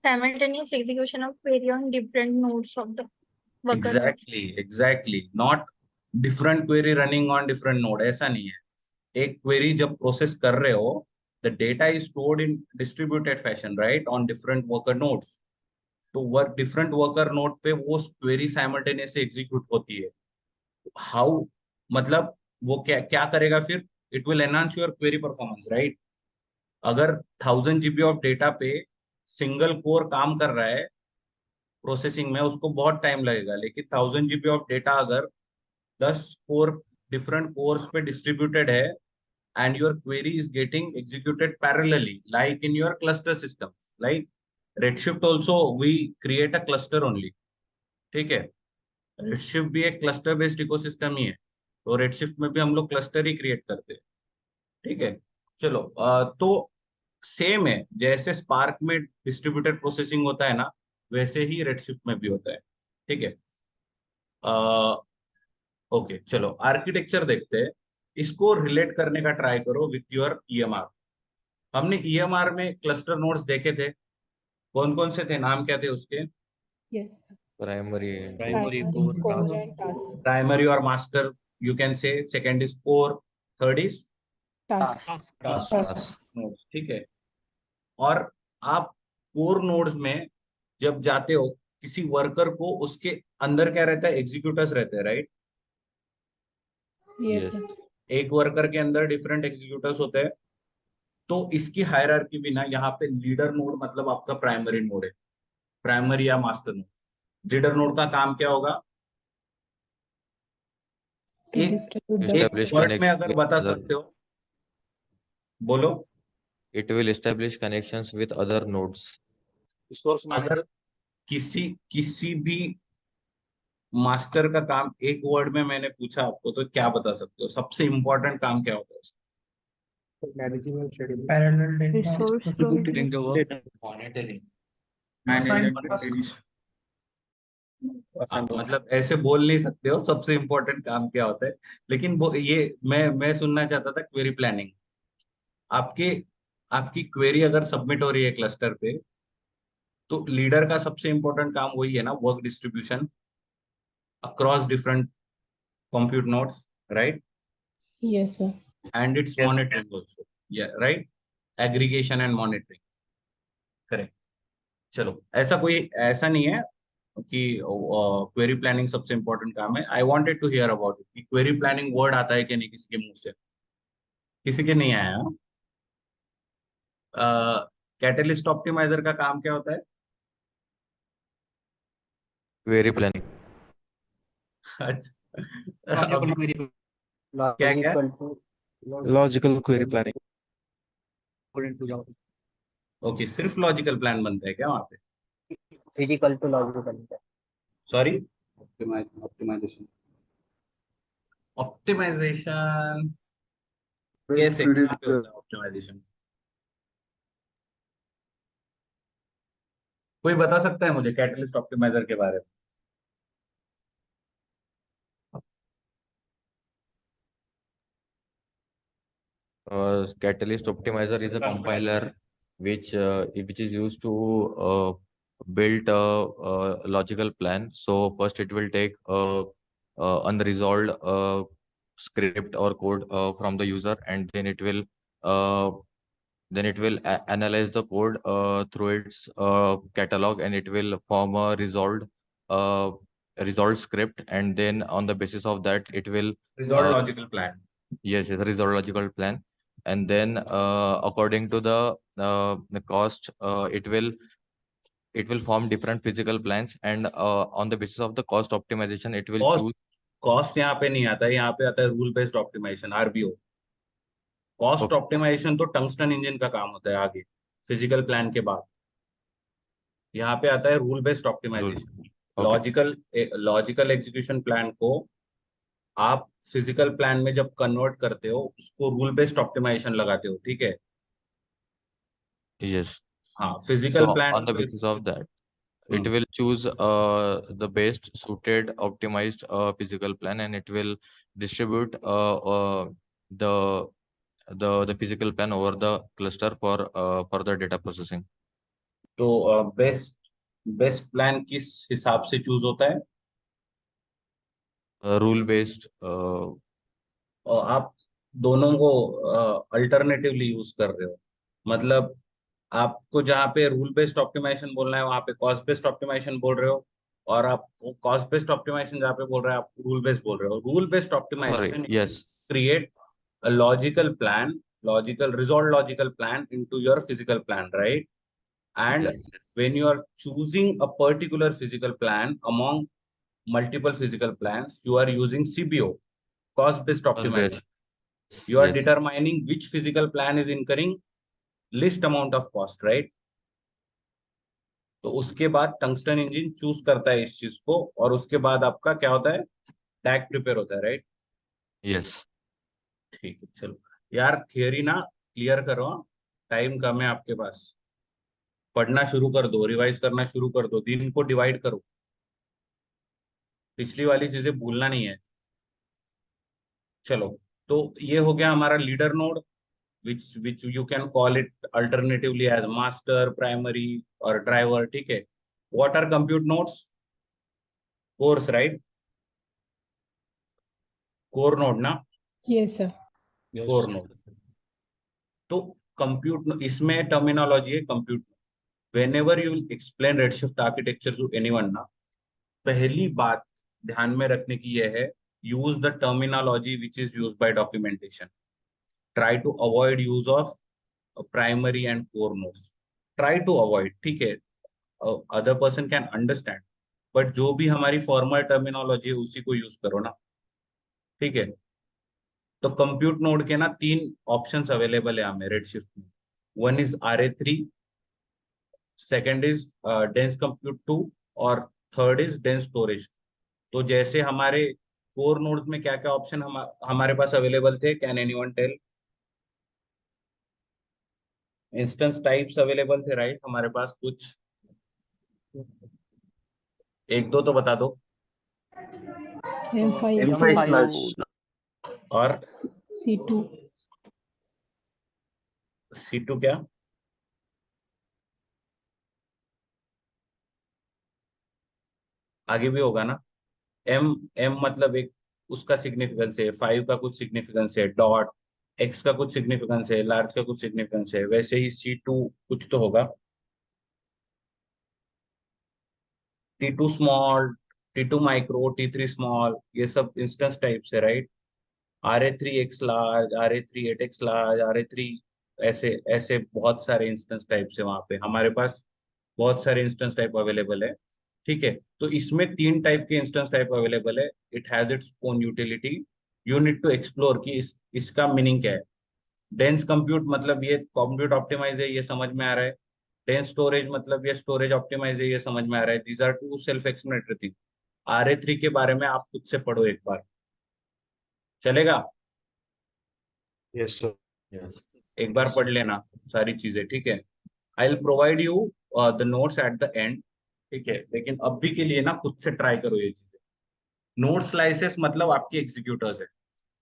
Simultaneous execution of query on different nodes of the worker node. Exactly not different query running on different node, ऐसा नहीं है। एक क्वेरी जब प्रोसेस कर रहे हो, the data is stored in distributed fashion, right, on different worker nodes. तो different worker node पे वो क्वेरी साइमल्टेनियसली एग्जीक्यूट होती है। हाउ, मतलब वो क्या क्या करेगा फिर? It will enhance your query performance, right. अगर 1000 GB ऑफ डेटा पे सिंगल कोर काम कर रहा है प्रोसेसिंग में, उसको बहुत टाइम लगेगा। लेकिन 1000 GB ऑफ डेटा अगर 10 कोर डिफरेंट कोर्स पे डिस्ट्रीब्यूटेड है, and your query is getting executed parallelly like in your cluster system, like redshift also we create a cluster only, ठीक है। redshift भी एक क्लस्टर बेस्ड इकोसिस्टम ही है, तो redshift में भी हम लोग क्लस्टर ही क्रिएट करते हैं, ठीक है। चलो, तो सेम है, जैसे स्पार्क में डिस्ट्रीब्यूटेड प्रोसेसिंग होता है ना, वैसे ही रेडशिफ्ट में भी होता है, ठीक है। ओके, चलो आर्किटेक्चर देखते हैं। इसको रिलेट करने का ट्राई करो विथ योर ईएमआर। हमने ईएमआर में क्लस्टर नोड्स देखे थे, कौन कौन से थे, नाम क्या थे उसके? Yes. Primary and Primary, core and task. Primary और master, you can say. Second is core, third is Task. task. Nodes, ठीक है। और आप कोर नोड्स में जब जाते हो, किसी वर्कर को उसके अंदर क्या रहता है? एग्जीक्यूटर्स रहते हैं, राइट। Yes, Yes. sir. एक वर्कर के अंदर डिफरेंट एग्जीक्यूटर्स होते हैं। तो इसकी हायरार्की भी ना, यहाँ पे लीडर नोड मतलब आपका प्राइमरी नोड है, प्राइमरी या मास्टर नोड। लीडर नोड का काम क्या होगा? To एक distribute the Establish वर्ड में connections अगर with बता other. सकते हो, बोलो। It will establish connections with other nodes. Resource अगर मैनेजर, किसी भी मास्टर का काम एक वर्ड में मैंने पूछा आपको, तो क्या बता सकते हो? सबसे इंपॉर्टेंट काम क्या होता है उसका? Resource storage. मॉनिटरिंग, मतलब ऐसे बोल नहीं सकते हो सबसे इंपॉर्टेंट काम क्या होता है, लेकिन वो ये मैं सुनना चाहता था क्वेरी प्लानिंग। आपके आपकी क्वेरी अगर सबमिट हो रही है क्लस्टर पे, तो लीडर का सबसे इंपॉर्टेंट काम वही है ना, work distribution across different compute nodes, right? Yes, sir. And its Yes. monitoring also, yeah, right? Aggregation and monitoring, correct। चलो, ऐसा नहीं है कि क्वेरी प्लानिंग सबसे इंपॉर्टेंट काम है। I wanted to hear about it कि क्वेरी प्लानिंग वर्ड आता है कि नहीं किसी के मुंह से? किसी के नहीं आया? कैटलिस्ट ऑप्टिमाइजर का काम क्या होता है? Query planning. अच्छा, क्या क्या? Logical query planning. ओके, सिर्फ लॉजिकल प्लान बनता है क्या वहां पे? Physical to logical. Sorry, optimization. Optimization कैसे, कहाँ पे होता है ऑप्टिमाइजेशन? कोई बता सकता है मुझे कैटलिस्ट ऑप्टिमाइजर के बारे में? Catalyst optimizer is a compiler which is used to build a logical plan. So first it will take unresolved script or code from the user, and then it will analyze the code through its catalog, and it will form a resolved resolve script, and then on the basis of that it will Resolve uh, logical plan. yes, resolve logical plan, and then according to the cost, it will form different physical plans, and on the basis of the cost optimization it will cost choose. Cost यहाँ पे नहीं आता है, यहाँ पे आता है rule based optimization, RBO. Cost Okay. Optimization तो टंगस्टन इंजन का काम होता है आगे, फिजिकल प्लान के बाद। यहाँ पे आता है rule based Rule. Optimization. Okay. Logical execution plan को आप फिजिकल प्लान में जब कन्वर्ट करते हो उसको रूल बेस्ड ऑप्टिमाइजेशन लगाते हो, ठीक है। Yes. हाँ, physical So plan on the को basis of that, it hmm, will choose the best suited optimized physical plan, and it will distribute the the physical plan over the cluster for the data processing. तो best best plan किस हिसाब से choose होता है? Rule based. और आप दोनों को अल्टरनेटिवली यूज कर रहे हो, मतलब आपको जहाँ पे रूल बेस्ड ऑप्टिमाइजेशन बोलना है वहां पे कॉस्ट बेस्ड ऑप्टिमाइजेशन बोल रहे हो, और आप कॉस्ट बेस्ड ऑप्टिमाइजेशन जहाँ पे बोल रहे हो आप रूल बेस्ड बोल रहे हो। Rule based Sorry. Optimization Yes. create a logical plan, resolve logical plan into your physical plan, right? And Yes. when you are choosing a particular physical plan among multiple physical plans, you are using CBO, cost based Cost optimization. based. You are Yes. determining which physical plan is incurring least amount of cost, right? तो उसके बाद tungsten engine choose करता है इस चीज को, और उसके बाद आपका क्या होता है, टैग प्रिपेयर होता है, राइट? Yes. ठीक है, चलो यार थियरी ना क्लियर करो, टाइम कम है आपके पास। पढ़ना शुरू कर दो, रिवाइज करना शुरू कर दो, दिन को डिवाइड करो, पिछली वाली चीजें भूलना नहीं है। चलो, तो ये हो गया हमारा leader node, which you can call it alternatively as master, primary और driver, ठीक है। What are compute nodes? Cores, right? Core node ना, Yes, sir. core node। तो compute इसमें टर्मिनोलॉजी है compute। Whenever you will explain Redshift architecture to anyone ना, पहली बात ध्यान में रखने की यह है, use the terminology which is used by documentation. Try to avoid use of primary and core nodes. Try to avoid, ठीक है। Other person can understand, but जो भी हमारी फॉर्मल टर्मिनोलॉजी है उसी को यूज करो ना, ठीक है। तो कंप्यूट नोड के ना 3 ऑप्शंस अवेलेबल है हमें रेडशिफ्ट में। One is RA3, second is dense compute 2, और थर्ड इज डेंस स्टोरेज। तो जैसे हमारे कोर नोड में क्या क्या ऑप्शन हमारे पास अवेलेबल थे, can anyone tell? Instance types available थे, राइट? हमारे पास कुछ एक दो तो बता दो। M5, M5 C2, slush. और C2, C2 क्या? आगे भी होगा ना। एम एम मतलब एक उसका सिग्निफिकेंस है, 5 का कुछ सिग्निफिकेंस है, डॉट एक्स का कुछ सिग्निफिकेंस है, लार्ज का कुछ सिग्निफिकेंस है, वैसे ही C2 कुछ तो होगा। T2 small, T2 micro, T3 small, ये सब इंस्टेंस टाइप्स है, right? RA3 x large, RA3 8x large, RA3, ऐसे ऐसे बहुत सारे इंस्टेंस टाइप्स है वहां पे हमारे पास, बहुत सारे इंस्टेंस टाइप अवेलेबल है, ठीक है। तो इसमें 3 टाइप के इंस्टेंस टाइप अवेलेबल है। It has its own utility, you need to explore कि इसका मीनिंग क्या है। डेंस कंप्यूट मतलब ये कंप्यूट ऑप्टिमाइज है, ये समझ में आ रहा है। डेंस स्टोरेज मतलब ये स्टोरेज ऑप्टिमाइज है, ये समझ में आ रहा है। These are 2 self explanatory thing. RA3 के बारे में आप खुद से पढ़ो एक बार, चलेगा? Yes sir. Yes. एक बार पढ़ लेना सारी चीजें, ठीक है। I will provide you the notes at the end, ठीक है। लेकिन अभी के लिए ना खुद से ट्राई करो ये चीजें। नोड स्लाइसेस मतलब आपके एग्जीक्यूटर्स है,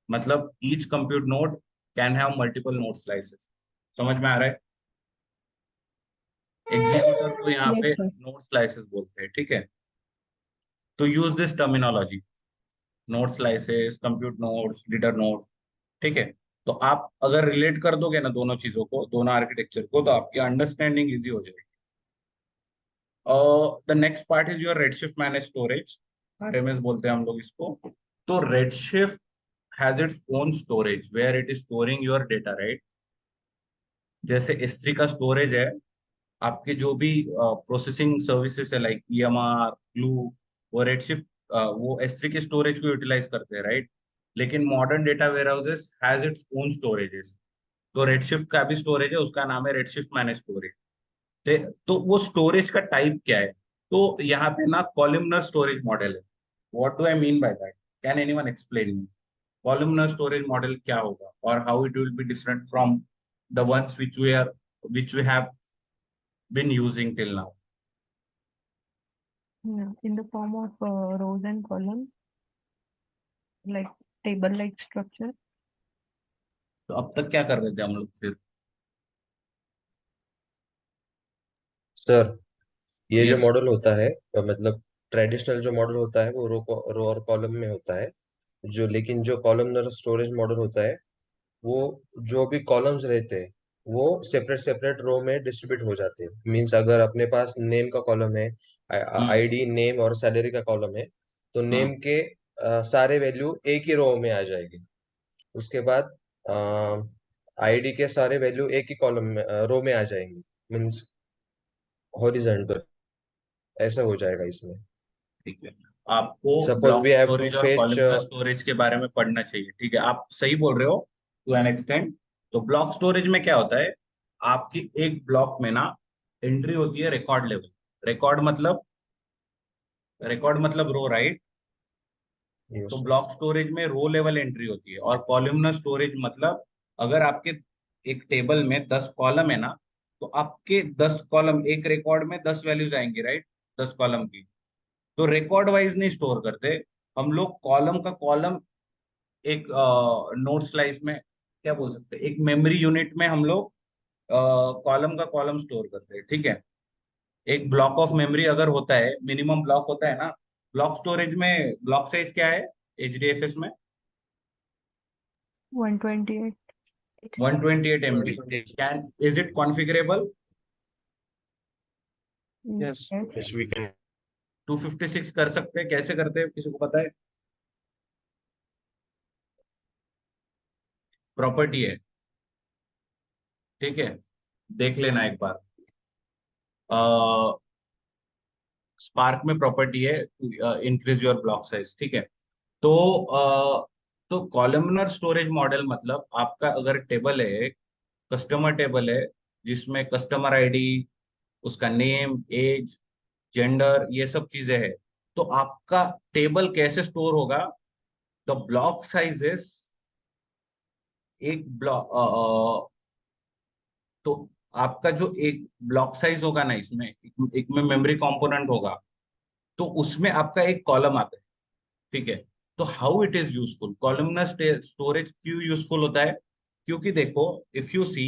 मतलब each compute node can have multiple node slices. समझ में आ रहा है? एग्जीक्यूटर को यहाँ पे yes, sir. नोड स्लाइसेस बोलते हैं, ठीक है। तो use this terminology, node slices, compute nodes, leader node, ठीक है। तो आप अगर रिलेट कर दोगे ना दोनों चीजों को, दोनों आर्किटेक्चर को, तो आपकी अंडरस्टैंडिंग इजी हो जाएगी। The next part is your Redshift managed storage. RMS बोलते हैं हम लोग इसको। तो Redshift has its own storage where it is storing your data, right? जैसे S3 का स्टोरेज है, आपके जो भी प्रोसेसिंग सर्विसेज है लाइक EMR, ग्लू, वो रेडशिफ्ट वो S3 के स्टोरेज को यूटिलाइज करते हैं, राइट? लेकिन modern data warehouses has its own storages. तो रेडशिफ्ट का भी स्टोरेज है, उसका नाम है रेडशिफ्ट मैनेज स्टोरेज। तो वो स्टोरेज का टाइप क्या है? तो यहाँ पे ना कॉलमनर स्टोरेज मॉडल है। What do I mean by that? Can anyone explain me? Columnar storage model क्या होगा और how it will be different from the ones which we have been using till now? Yeah, in the form of rows and columns, like table-like structure. तो अब तक क्या कर रहे थे हम लोग फिर? सर ये जो यस। मॉडल होता है मतलब ट्रेडिशनल जो मॉडल होता है वो रो और कॉलम में होता है। जो लेकिन जो कॉलमनर स्टोरेज मॉडल होता है वो जो भी कॉलम्स रहते हैं वो सेपरेट सेपरेट रो में डिस्ट्रीब्यूट हो जाते हैं। मींस अगर अपने पास नेम का कॉलम है, हम्म। आईडी नेम और सैलरी का कॉलम है, तो हाँ। नेम के सारे वैल्यू एक ही रो में आ जाएगी। उसके बाद आईडी के सारे वैल्यू एक ही कॉलम में रो में आ जाएंगे। मींस हॉरिजॉन्टल ऐसा हो जाएगा इसमें। ठीक है। आपको suppose block we have to storage और फेच। कॉलमनर स्टोरेज के बारे में पढ़ना चाहिए, ठीक है? आप सही बोल रहे हो टू एन एक्सटेंट। तो ब्लॉक स्टोरेज में क्या होता है? आपकी एक ब्लॉक में ना एंट्री होती है रिकॉर्ड लेवल। रिकॉर्ड मतलब रो, राइट? तो ब्लॉक स्टोरेज में रो लेवल एंट्री होती है। और कॉलमनर स्टोरेज मतलब अगर आपके एक टेबल में 10 कॉलम है ना, तो आपके 10 कॉलम एक रिकॉर्ड में 10 वैल्यूज आएंगी, राइट? 10 कॉलम की। तो रिकॉर्ड वाइज नहीं स्टोर करते हम लोग, कॉलम का कॉलम एक नोट स्लाइस में, क्या बोल सकते हैं, एक मेमोरी यूनिट में हम लोग कॉलम का कॉलम स्टोर करते हैं, ठीक है? एक ब्लॉक ऑफ मेमोरी अगर होता है, मिनिमम ब्लॉक होता है ना, ब्लॉक स्टोरेज में ब्लॉक साइज क्या है HDFS में? 128. 128 MB। Can is it configurable? Yes. Yes. Yes we can. 256 कर सकते हैं? कैसे करते हैं, किसी को पता है? प्रॉपर्टी है, ठीक है? देख लेना एक बार। स्पार्क में प्रॉपर्टी है इंक्रीज योर ब्लॉक साइज, ठीक है? तो कॉलमनर स्टोरेज मॉडल मतलब आपका अगर टेबल है, कस्टमर टेबल है, जिसमें कस्टमर आईडी, उसका नेम, एज, जेंडर, ये सब चीजें है, तो आपका टेबल कैसे स्टोर होगा? द ब्लॉक साइजेस, एक ब्लॉक, तो आपका जो एक ब्लॉक साइज होगा ना, इसमें एक में मेमोरी कंपोनेंट होगा, तो उसमें आपका एक कॉलम आता है, ठीक है? तो how it is useful, columnar storage क्यों यूजफुल होता है? क्योंकि देखो, इफ यू सी,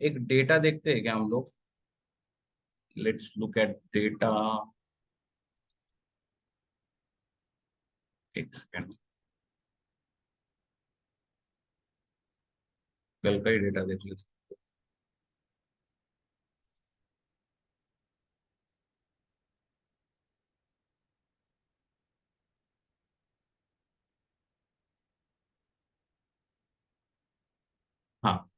एक डेटा देखते हैं क्या हम लोग? Let's look at data. एक सेकेंड, कल का ही डेटा देख लेते हैं। हाँ,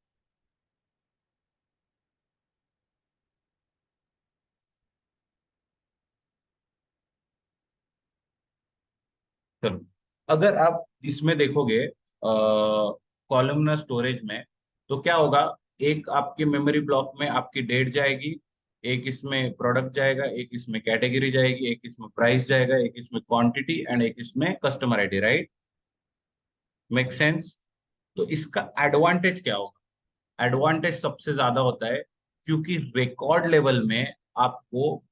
चलो। अगर आप इसमें देखोगे कॉलमनर स्टोरेज में, तो क्या होगा? एक आपके मेमोरी ब्लॉक में आपकी डेट जाएगी, एक इसमें प्रोडक्ट जाएगा, एक इसमें कैटेगरी जाएगी, एक इसमें प्राइस जाएगा, एक इसमें क्वांटिटी, एंड एक इसमें customer ID, right? Make sense? तो इसका एडवांटेज क्या होगा? एडवांटेज सबसे ज्यादा होता है क्योंकि रिकॉर्ड लेवल में आपको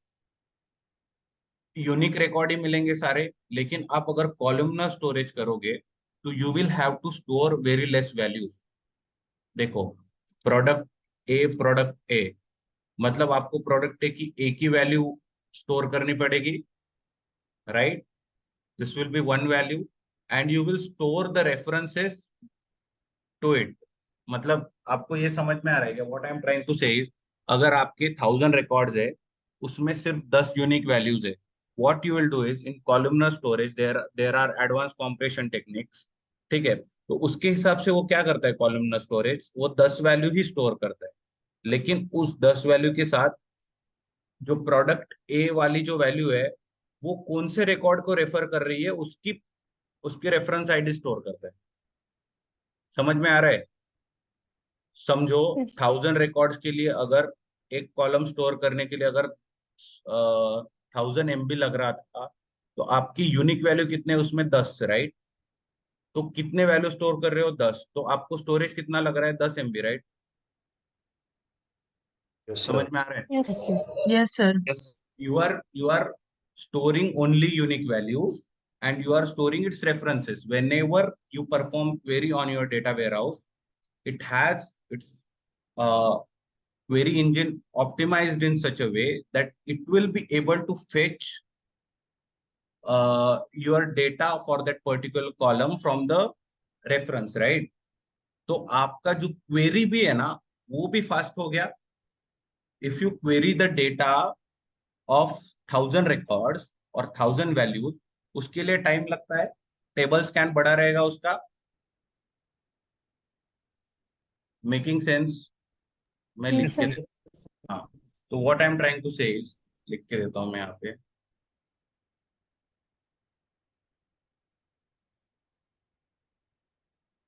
यूनिक रिकॉर्ड ही मिलेंगे सारे। लेकिन आप अगर कॉलमनर स्टोरेज करोगे तो you will have to store very less values. देखो, प्रोडक्ट ए मतलब आपको प्रोडक्ट ए की एक ही वैल्यू स्टोर करनी पड़ेगी, राइट? This will be one value, and you will store the references to it. मतलब आपको ये समझ में आ रहा है क्या what I am trying to say? अगर आपके 1000 रिकॉर्ड्स है, उसमें सिर्फ 10 यूनिक वैल्यूज है, what you will do is in columnar storage there are advanced compression techniques, ठीक है। तो उसके हिसाब से वो क्या करता है, कॉलमनर स्टोरेज वो 10 वैल्यू ही स्टोर करता है, लेकिन उस 10 वैल्यू के साथ जो प्रोडक्ट ए वाली जो वैल्यू है वो कौन से रिकॉर्ड को रेफर कर रही है उसकी उसकी रेफरेंस आईडी स्टोर करता है। समझ में आ रहा है? समझो Yes. 1000 रिकॉर्ड्स के लिए अगर एक कॉलम स्टोर करने के लिए अगर 1000 MB लग रहा था, तो आपकी यूनिक वैल्यू कितने उसमें 10, राइट? तो कितने वैल्यू स्टोर कर रहे हो, 10, तो आपको स्टोरेज कितना लग रहा है, 10 MB, राइट? यस समझ सर। में आ रहा है? Yes. Yes, sir. Yes, sir. Yes. You are storing only unique values, and you are storing its references. Whenever you perform query on your data warehouse, it has its query engine optimized in such a way that it will be able to fetch your data for that particular column from the reference, right? तो आपका जो query भी है ना वो भी fast हो गया। If you query the data of 1000 records और 1000 वैल्यूज, उसके लिए टाइम लगता है, टेबल स्कैन बड़ा रहेगा उसका। Making sense? मैं लिख Yes, के sir. हाँ, तो what I am trying to say is, लिख के देता हूं मैं यहाँ पे।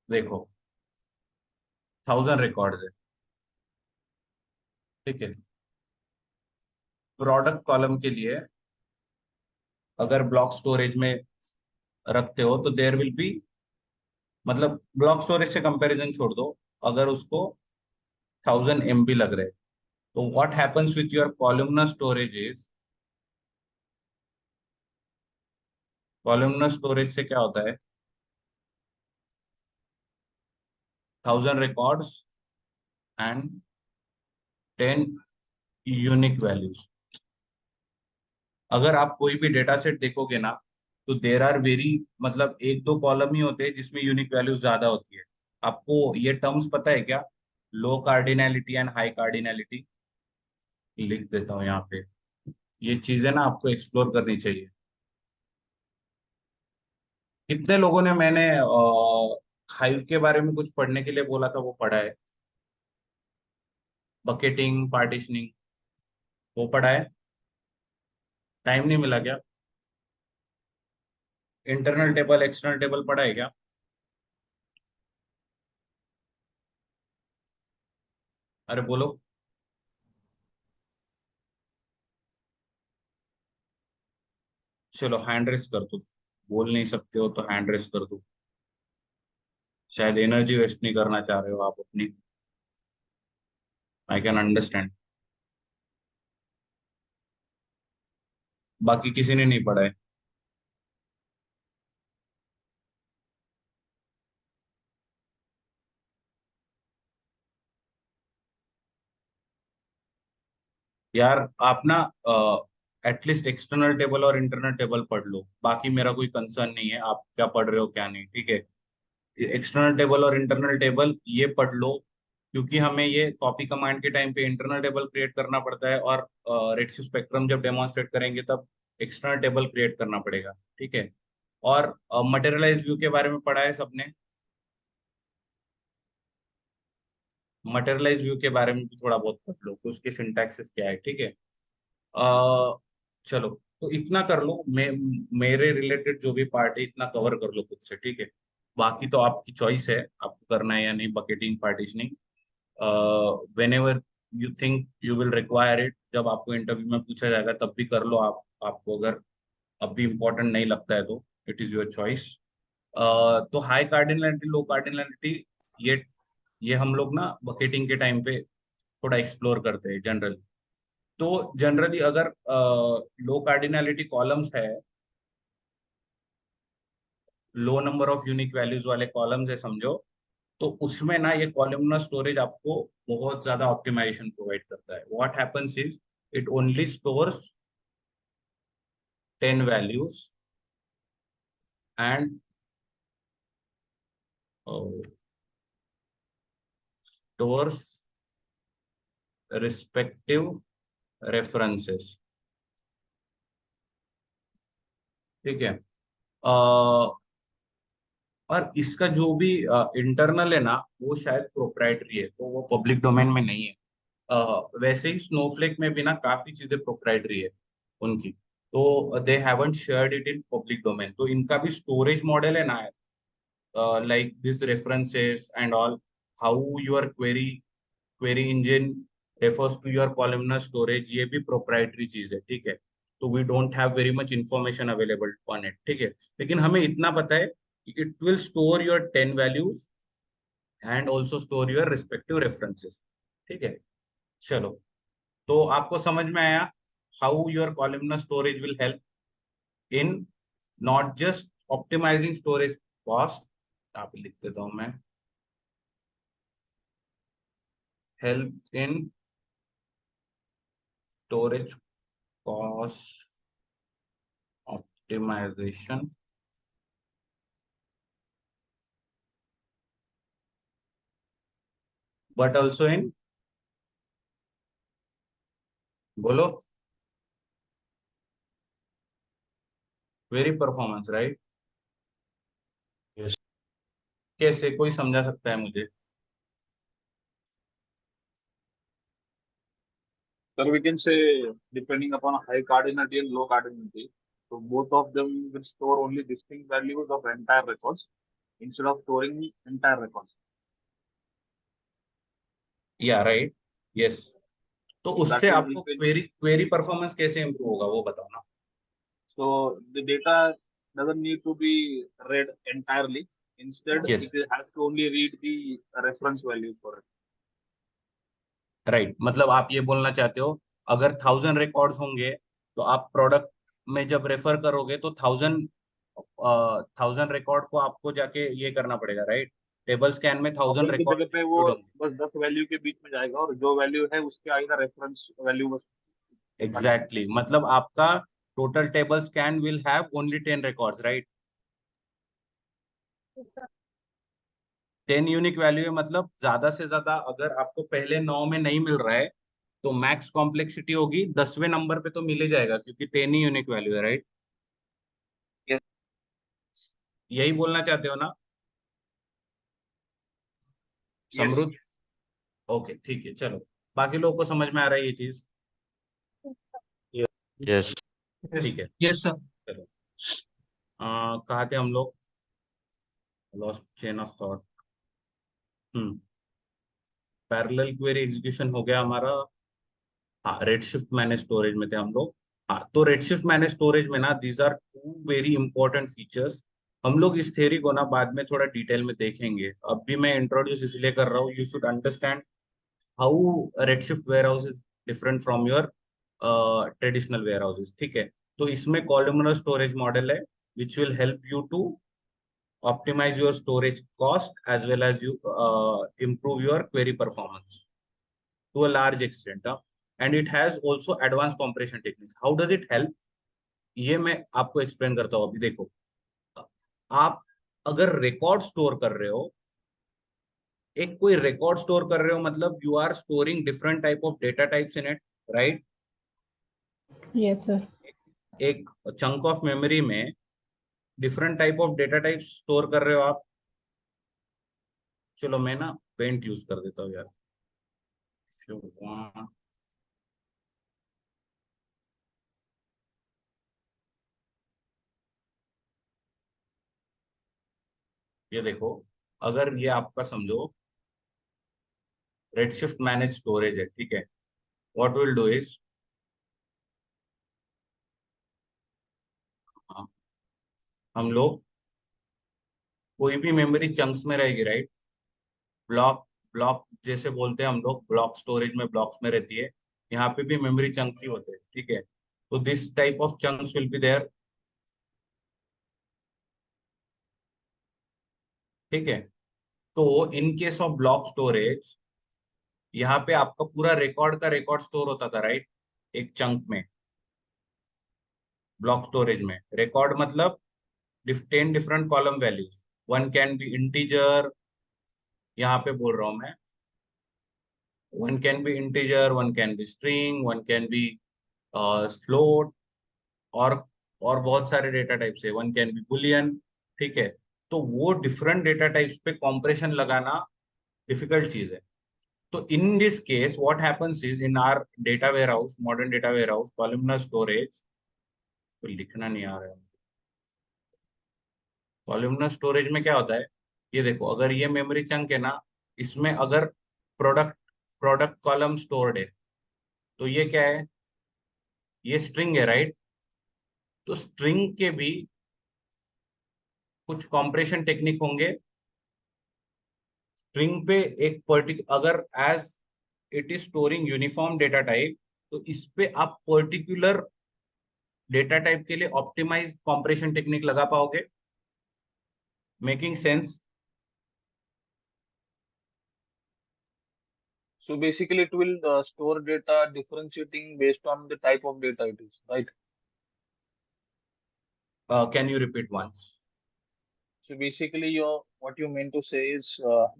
देखो 1000 रिकॉर्ड्स है, ठीक है। प्रोडक्ट कॉलम के लिए अगर ब्लॉक स्टोरेज में रखते हो तो देयर विल बी, मतलब ब्लॉक स्टोरेज से कंपैरिजन छोड़ दो, अगर उसको 1000 MB लग रहे, तो what happens with your columnar storage is, columnar storage से क्या होता है, 1000 रिकॉर्ड्स एंड 10 यूनिक वैल्यूज। अगर आप कोई भी डेटा सेट देखोगे ना, तो देर आर वेरी, मतलब एक दो कॉलम ही होते हैं जिसमें यूनिक वैल्यूज ज्यादा होती है। आपको ये टर्म्स पता है क्या, लो कार्डिनैलिटी एंड हाई कार्डिनैलिटी? लिख देता हूँ यहाँ पे, ये चीजें ना आपको एक्सप्लोर करनी चाहिए। कितने लोगों ने, मैंने हाइव के बारे में कुछ पढ़ने के लिए बोला था वो पढ़ा है? बकेटिंग, पार्टीशनिंग, वो पढ़ा है? टाइम नहीं मिला क्या? इंटरनल टेबल, एक्सटर्नल टेबल पढ़ा है क्या? अरे बोलो। चलो हैंड रेस कर दो, बोल नहीं सकते हो तो हैंड रेस कर दो, शायद एनर्जी वेस्ट नहीं करना चाह रहे हो आप अपनी। I can understand. बाकी किसी ने नहीं पढ़ा है? यार आप ना एटलीस्ट एक्सटर्नल टेबल और इंटरनल टेबल पढ़ लो, बाकी मेरा कोई कंसर्न नहीं है आप क्या पढ़ रहे हो क्या नहीं, ठीक है। एक्सटर्नल टेबल और इंटरनल टेबल ये पढ़ लो, क्योंकि हमें ये कॉपी कमांड के टाइम पे इंटरनल टेबल क्रिएट करना पड़ता है, और रेडशिफ्ट स्पेक्ट्रम जब डेमोन्स्ट्रेट करेंगे तब एक्सटर्नल टेबल क्रिएट करना पड़ेगा, ठीक है। और मटेरियलाइज व्यू के बारे में पढ़ा है सबने? मटेरियलाइज व्यू के बारे में भी थोड़ा बहुत पढ़ लो कि उसके सिंटैक्सेस क्या है, ठीक है। चलो, तो इतना कर लो, मेरे रिलेटेड जो भी पार्ट है इतना कवर कर लो खुद से, ठीक है। बाकी तो आपकी चॉइस है आपको करना है या नहीं bucketing, partitioning. When ever you think you will require it, जब आपको इंटरव्यू में पूछा जाएगा तब भी कर लो आप, आपको अगर अभी इम्पोर्टेंट नहीं लगता है तो इट इज योर चॉइस। तो हाई कार्डिनलिटी, लो कार्डिनलिटी, ये ये हम लोग ना बकेटिंग के टाइम पे थोड़ा एक्सप्लोर करते हैं जनरली। तो जनरली अगर लो कार्डिनलिटी कॉलम्स है, लो नंबर ऑफ यूनिक वैल्यूज वाले कॉलम्स है समझो, तो उसमें ना ये कॉलमनर स्टोरेज आपको बहुत ज्यादा ऑप्टिमाइजेशन प्रोवाइड करता है। What happens is it only stores 10 values and stores respective references. ठीक है। और इसका जो भी इंटरनल है ना, वो शायद प्रोप्राइटरी है, तो वो पब्लिक डोमेन में नहीं है। वैसे ही स्नोफ्लेक में भी ना काफी चीजें प्रोप्राइटरी है उनकी, तो they haven't shared it in public domain. तो इनका भी स्टोरेज मॉडल है ना, like this references and all, how your query engine refers to your columnar storage, ये भी proprietary चीज है, ठीक है। तो we don't have very much information available on it, ठीक है। लेकिन हमें इतना पता है कि it will store your 10 values and also store your respective references, ठीक है। चलो, तो आपको समझ में आया how your columnar storage will help in not just optimizing storage cost, यहाँ पे लिख देता हूं मैं, help in storage cost optimization, but also in, बोलो, वेरी परफॉर्मेंस, राइट। Yes. कैसे, कोई समझा सकता है मुझे? Sir, we can say depending upon high cardinality and low cardinality. So both of them will store only distinct values of entire records instead of storing entire records. या right, yes. तो So that उससे will आपको help in. Query performance कैसे improve होगा, वो बताओ ना। So the data doesn't need to be read entirely. Instead, yes, it has to only read the reference values for it. Right. मतलब आप ये बोलना चाहते हो, अगर 1000 रिकॉर्ड्स होंगे, तो आप प्रोडक्ट में जब रेफर करोगे तो 1000 रिकॉर्ड को आपको जाके ये करना पड़ेगा, राइट। टेबल स्कैन में 1000 थाउजेंड की रिकॉर्ड जगह पे वो इंक्लूड होंगे। बस 10 वैल्यू के बीच में जाएगा और जो वैल्यू है उसके आगे का रेफरेंस वैल्यू बस एग्जैक्टली, मतलब आपका total table scan will have only 10 records, right. 10 unique value है, मतलब ज्यादा से ज्यादा अगर आपको पहले 9 में नहीं मिल रहा है, तो मैक्स कॉम्प्लेक्सिटी होगी 10वें नंबर पे तो मिल ही जाएगा, क्योंकि 10 ही यूनिक वैल्यू है, राइट। Yes. यही बोलना चाहते हो ना, समरुद्ध? ओके, ठीक है, चलो। बाकी लोगों को समझ में आ रहा है ये चीज? Yes. ठीक है, Yes, sir. चलो। कहाँ थे हम लोग? Lost chain of thought. Parallel query execution हो गया हमारा। हाँ, रेडशिफ्ट मैनेज स्टोरेज में थे हम लोग। हाँ, तो रेडशिफ्ट मैनेज स्टोरेज में ना, these are two very important features. हम लोग इस थ्योरी को ना बाद में थोड़ा डिटेल में देखेंगे, अब भी मैं इंट्रोड्यूस इसलिए कर रहा हूँ, you should understand how Redshift warehouse is different from your traditional warehouses, ठीक है। तो इसमें कॉलमनर स्टोरेज मॉडल है, which will help you to optimize your storage cost as well as you improve your query performance to a large extent, and it has also advanced compression techniques. How does it help? ये मैं आपको explain करता हूँ। अभी देखो, आप अगर record store कर रहे हो, एक कोई रिकॉर्ड स्टोर कर रहे हो, मतलब you are storing different type of data types in it, right. Yes, sir. एक चंक ऑफ मेमोरी में different type of data types store कर रहे हो आप। चलो मैं ना पेंट यूज कर देता हूँ यार। ये देखो, अगर ये आपका समझो रेडशिफ्ट मैनेज स्टोरेज है, ठीक है। व्हाट विल डू इज, हम लोग कोई भी मेमोरी चंक्स में रहेगी, राइट। ब्लॉक ब्लॉक जैसे बोलते हैं हम लोग, ब्लॉक स्टोरेज में ब्लॉक्स में रहती है, यहाँ पे भी मेमोरी चंक ही होते हैं, ठीक है। तो this type of chunks will be there, ठीक है। तो in case of block storage, यहाँ पे आपका पूरा रिकॉर्ड का रिकॉर्ड स्टोर होता था, राइट, एक चंक में। ब्लॉक स्टोरेज में रिकॉर्ड मतलब 10 different column values, one can be integer, यहाँ पे बोल रहा हूं मैं, one can be integer, one can be string, one can be float, or और बहुत सारे डेटा टाइप्स है, वन कैन बी बुलियन, ठीक है। तो वो डिफरेंट डेटा टाइप्स पे कॉम्प्रेशन लगाना डिफिकल्ट चीज है। तो in this case, what happens is in our data warehouse, modern data warehouse, columnar storage, तो लिखना नहीं आ रहा है। कॉलमनर स्टोरेज में क्या होता है, ये देखो, अगर ये मेमोरी चंक है ना, इसमें अगर प्रोडक्ट प्रोडक्ट कॉलम स्टोर्ड है, तो ये क्या है, ये स्ट्रिंग है, राइट। तो स्ट्रिंग के भी कुछ कॉम्प्रेशन टेक्निक होंगे। स्ट्रिंग पे एक पर्टिकुलर, अगर as it is storing uniform data type, तो इस पे आप पर्टिकुलर डेटा टाइप के लिए ऑप्टिमाइज कॉम्प्रेशन टेक्निक लगा पाओगे। Making sense? So basically, it will store data differentiating based on the type of data it is, right? Can you repeat once? So basically, what you meant to say is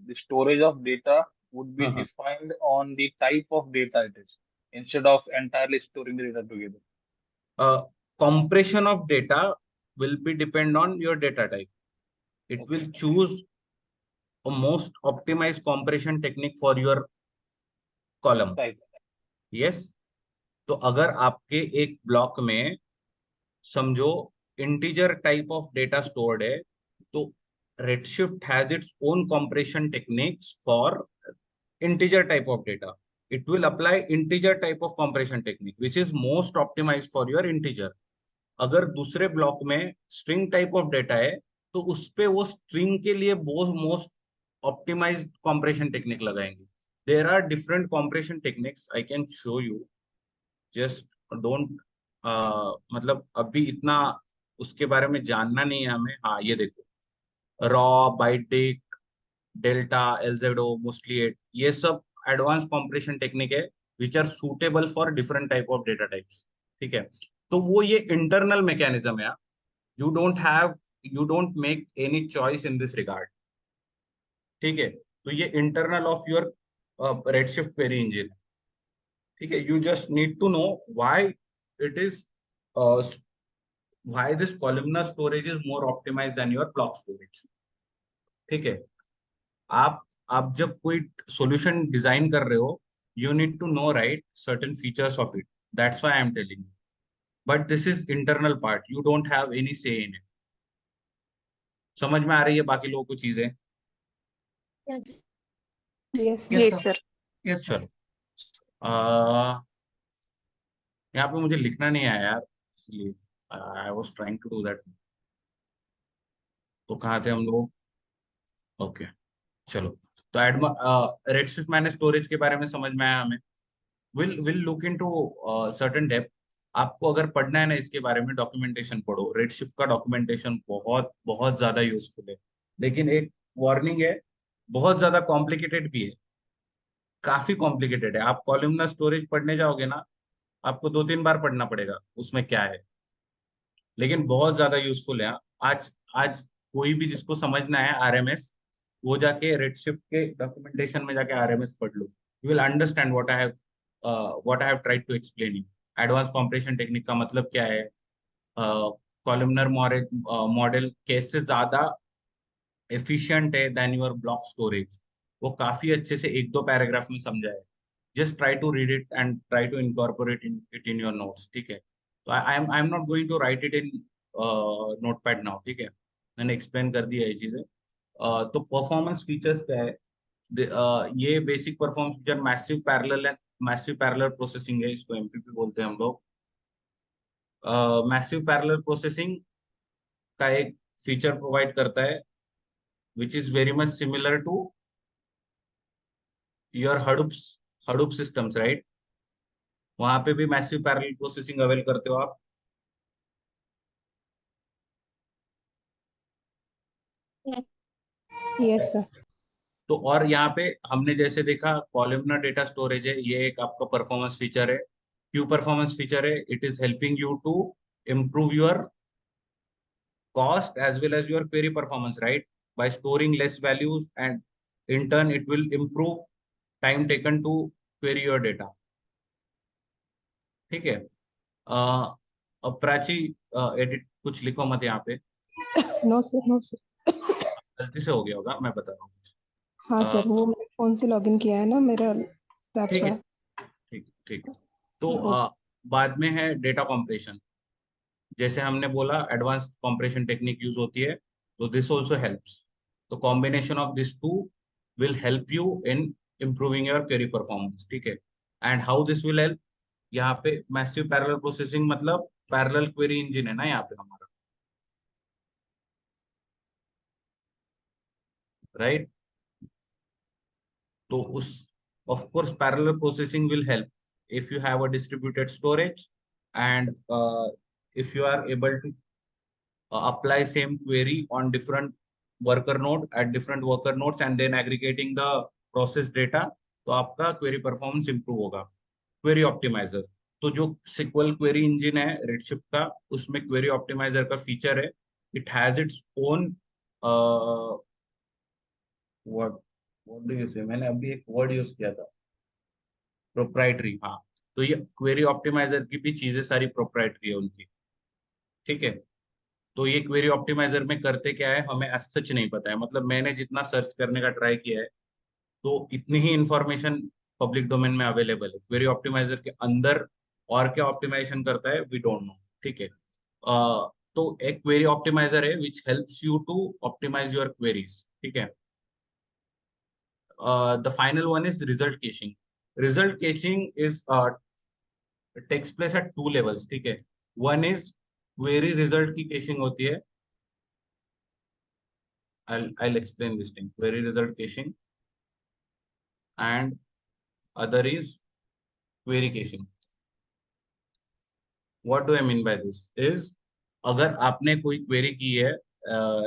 the storage of data would be defined on the type of data it is, instead of entirely storing the data together. Compression of data will be depend on your data type. It will choose a most optimized compression technique for your column. Right. Yes. तो अगर आपके एक block में समझो integer type of data stored है, तो Redshift has its own compression techniques for integer type of data. It will apply integer type of compression technique, which is most optimized for your integer. अगर दूसरे block में string type of data है, तो उस पे वो string के लिए मोस्ट ऑप्टिमाइज्ड कॉम्प्रेशन टेक्निक लगाएंगे। There are different compression techniques, I can show you, just don't मतलब अभी इतना उसके बारे में जानना नहीं है हमें। हाँ, ये देखो, raw, bytedict, delta, LZO, mostly ये सब एडवांस कॉम्प्रेशन टेक्निक है which are suitable for different type of data types, ठीक है। तो वो ये इंटरनल मैकेनिज्म है, you don't make any choice in this regard, ठीक है। तो ये internal of your Redshift query engine, ठीक है। You just need to know why it is why this columnar storage is more optimized than your block storage, ठीक है। आप जब कोई सॉल्यूशन डिजाइन कर रहे हो, you need to know right certain features of it, that's why I am telling you, but this is internal part, you don't have any say in it. समझ में आ रही है बाकी लोगों को चीजें? Yes. Yes, Yes, Yes, sir. sir. Yes, sir. चलो, यहाँ पे मुझे लिखना नहीं आया यार, इसलिए I was trying to do that. तो कहाँ थे हम लोग? ओके, चलो। तो रेडशिफ्ट मैनेज स्टोरेज के बारे में समझ में आया हमें। Will look into certain depth. आपको अगर पढ़ना है ना इसके बारे में, डॉक्यूमेंटेशन पढ़ो। रेडशिफ्ट का डॉक्यूमेंटेशन बहुत बहुत ज्यादा यूजफुल है, लेकिन एक वार्निंग है, बहुत ज्यादा कॉम्प्लिकेटेड भी है, काफी कॉम्प्लिकेटेड है। आप कॉलमनर स्टोरेज पढ़ने जाओगे ना, आपको 2-3 बार पढ़ना पड़ेगा उसमें क्या है, लेकिन बहुत ज्यादा यूजफुल है। आज आज कोई भी जिसको समझना है आरएमएस, वो जाके रेडशिफ्ट के डॉक्यूमेंटेशन में जाके आरएमएस पढ़ लो, you will understand what I have tried to explain you. Advance compression technique का मतलब क्या है, कॉलमनर मॉडल कैसे ज्यादा एफिशिएंट है देन योर ब्लॉक स्टोरेज, वो काफी अच्छे से 1-2 पैराग्राफ में समझा है। Just try to read it and try to incorporate it in your notes, ठीक है। तो I am not going to write it in notepad now, ठीक है। मैंने एक्सप्लेन कर दिया ये चीजें। तो परफॉर्मेंस फीचर्स क्या है, ये basic performance feature massive parallel processing है, इसको एमपीपी बोलते हैं हम लोग। मैसिव पैरेलल प्रोसेसिंग का एक फीचर प्रोवाइड करता है which is very much similar to your Hadoop systems, right? वहां पे भी मैसिव पैरेलल प्रोसेसिंग अवेल करते हो आप। yes, sir. तो और यहाँ पे हमने जैसे देखा कॉलमनर डेटा स्टोरेज है, ये एक आपका परफॉर्मेंस फीचर है, क्यू परफॉर्मेंस फीचर है। It is helping you to improve your cost as well as your query performance, right? By storing less values, and in turn it will improve time taken to query your data, ठीक है। अब Prachi, edit कुछ लिखो मत यहाँ पे, no sir, no sir. गलती से हो गया होगा, मैं बता रहा हूँ। हाँ सर, वो मेरे फोन से लॉगिन किया है ना मेरा, दैट्स ठीक है, व्हाई। ठीक ठीक। तो ओके। बाद में है डेटा कॉम्प्रेशन। जैसे हमने बोला एडवांस कॉम्प्रेशन टेक्निक यूज होती है, तो दिस ऑल्सो हेल्प्स। तो combination of this two will help you in improving your query performance, ठीक है। And how this will help, यहाँ पे मैसिव पैरेलल प्रोसेसिंग मतलब पैरेलल क्वेरी इंजन है ना यहाँ पे हमारा, राइट। तो उस of course parallel processing will help if you have a distributed storage, and if you are able to apply same query on different worker node at different worker nodes and then aggregating the process data, तो आपका query performance improve होगा। query optimizer, तो जो SQL query engine है Redshift का, उसमें query optimizer का feature है, it has its own what what do you say, मैंने अभी एक word use किया था, प्रोप्राइटरी, हाँ। तो ये क्वेरी ऑप्टिमाइजर की भी चीजें सारी प्रोप्राइटरी है उनकी, ठीक है। तो ये क्वेरी ऑप्टिमाइजर में करते क्या है हमें सच नहीं पता है, मतलब मैंने जितना सर्च करने का ट्राई किया है, तो इतनी ही इंफॉर्मेशन पब्लिक डोमेन में अवेलेबल है। क्वेरी ऑप्टिमाइजर के अंदर और क्या ऑप्टिमाइजेशन करता है वी डोंट नो, ठीक है। तो एक क्वेरी ऑप्टिमाइजर है which helps you to optimize your queries, ठीक है। The final one is result caching. Result caching is takes place at two levels, ठीक है। वन इज क्वेरी रिजल्ट की कैशिंग होती है, I'll explain this thing, query result caching, and other is query caching. What do I mean by this is, अगर आपने कोई query की है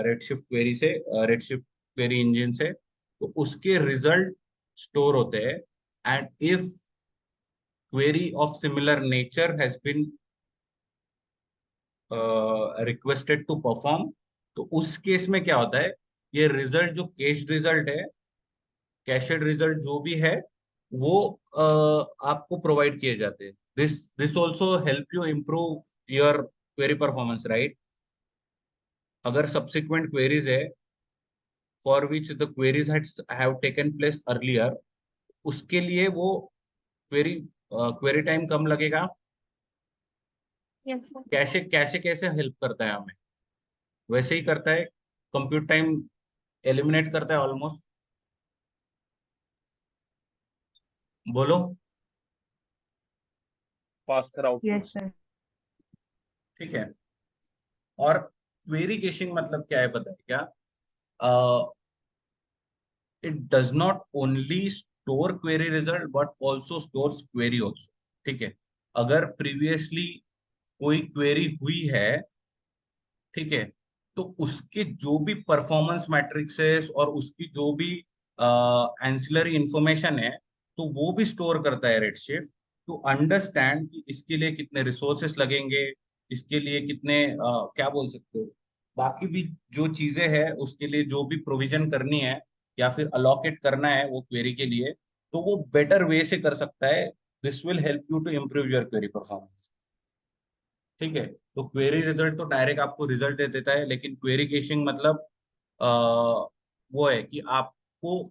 रेडशिफ्ट क्वेरी से, रेडशिफ्ट क्वेरी इंजन से, तो उसके रिजल्ट स्टोर होते हैं, and if query of similar nature has been requested to perform, तो उस केस में क्या होता है, ये रिजल्ट जो कैश्ड रिजल्ट है, कैशेड रिजल्ट जो भी है, वो आपको प्रोवाइड किए जाते हैं। This this also help you improve your query performance, right. अगर सब्सिक्वेंट क्वेरीज है for which the queries have taken place earlier, उसके लिए वो क्वेरी क्वेरी टाइम कम लगेगा। Yes, sir. कैसे कैसे कैसे हेल्प करता है हमें, वैसे ही करता है, कंप्यूट टाइम एलिमिनेट करता है ऑलमोस्ट। बोलो। faster Yes, outputs. sir. ठीक है। और क्वेरी कैशिंग मतलब क्या है पता है क्या, it does not only store query result but also stores query also, ठीक है। अगर प्रीवियसली कोई क्वेरी हुई है, ठीक है, तो उसके जो भी परफॉर्मेंस मैट्रिक्सेस और उसकी जो भी एंसिलरी इंफॉर्मेशन है, तो वो भी स्टोर करता है रेडशिफ्ट, टू अंडरस्टैंड कि इसके लिए कितने रिसोर्सेस लगेंगे, इसके लिए कितने क्या बोल सकते हो, बाकी भी जो चीजें हैं उसके लिए जो भी प्रोविजन करनी है या फिर अलोकेट करना है वो क्वेरी के लिए, तो वो बेटर वे से कर सकता है। This will help you to improve your query performance, ठीक है। तो क्वेरी रिजल्ट तो डायरेक्ट आपको रिजल्ट दे देता है, लेकिन क्वेरी कैशिंग मतलब आ, वो है कि आपको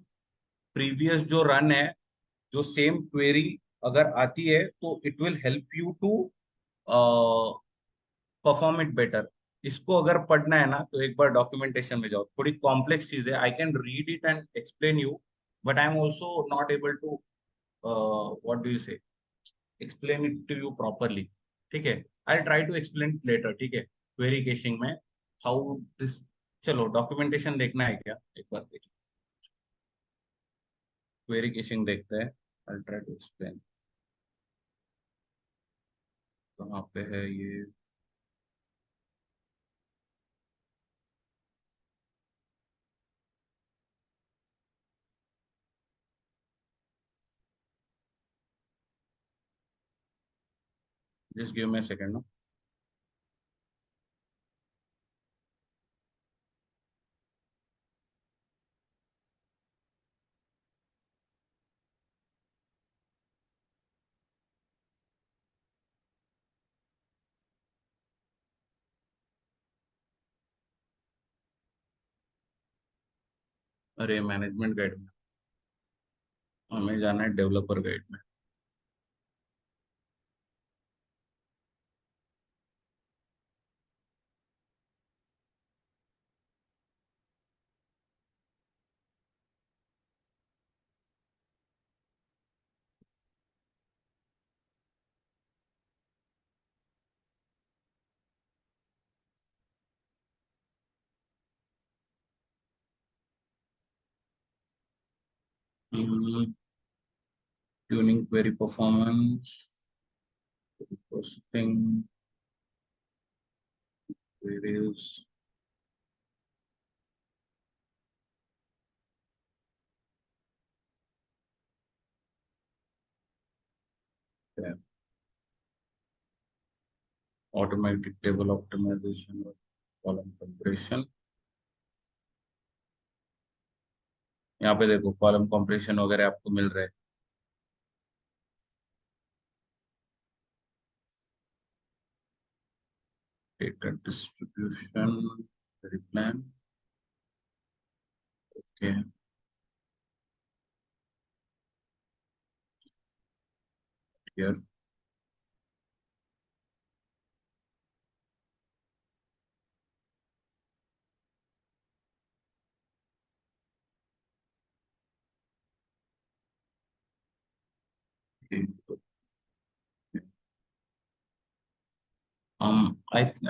प्रीवियस जो रन है, जो सेम क्वेरी अगर आती है, तो it will help you to perform it better. इसको अगर पढ़ना है ना, तो एक बार डॉक्यूमेंटेशन में जाओ, थोड़ी कॉम्प्लेक्स चीज है, I can read it and explain you, but I am also not able to what do you say explain it to you properly, ठीक है। I try to explain it later, ठीक है, query caching में how this. चलो documentation देखना है क्या, एक बार देखिए, क्वेरी कैशिंग देखते हैं, आई ट्राई टू एक्सप्लेन। कहाँ पे है ये, just give me a second ना। अरे मैनेजमेंट गाइड में हमें जाना है डेवलपर गाइड में। Tuning query performance processing queries. Automatic table optimization और कॉलम कंप्रेशन। यहाँ पे देखो कॉलम कंप्रेशन वगैरह आपको मिल रहा है। Data distribution query plan. Okay here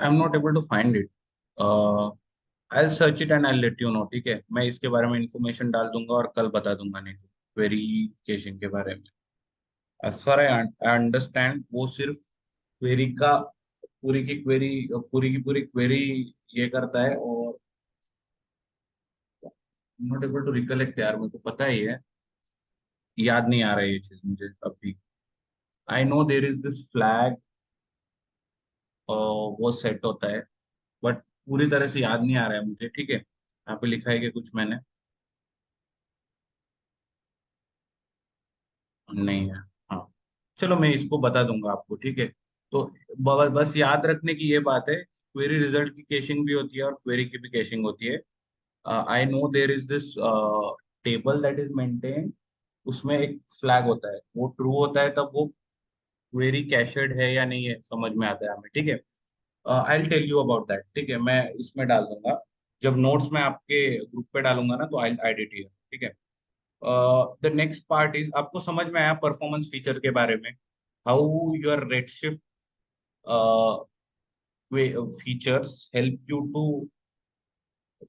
I'm not able to find it. I'll search it and I'll let you know, ठीक है। मैं इसके बारे में इंफॉर्मेशन डाल दूंगा और कल बता दूंगा नहीं क्वेरी कैशिंग के बारे में। एज फार आई अंडरस्टैंड वो सिर्फ क्वेरी का पूरी की पूरी क्वेरी ये करता है। और नॉट एबल टू रिकलेक्ट यार, मेरे को पता ही है, याद नहीं आ रहा है ये चीज मुझे अभी। I know there is this flag, वो सेट होता है, बट पूरी तरह से याद नहीं आ रहा है मुझे, ठीक है। यहाँ पे लिखा है कि कुछ मैंने नहीं है। हाँ चलो मैं इसको बता दूंगा आपको, ठीक है। तो बस याद रखने की ये बात है, क्वेरी रिजल्ट की कैशिंग भी होती है और क्वेरी की भी कैशिंग होती है। I know there is this table that is maintain, उसमें एक फ्लैग होता है, वो ट्रू होता है तब वो क्वेरी कैशेड है या नहीं है समझ में आता है हमें, ठीक है। I will tell you about that, ठीक है। मैं इसमें डाल दूंगा, जब नोट्स में आपके ग्रुप पे डालूंगा ना तो आई एडिट हियर, ठीक है। द नेक्स्ट पार्ट इज, आपको समझ में आया परफॉर्मेंस फीचर के बारे में, how your redshift features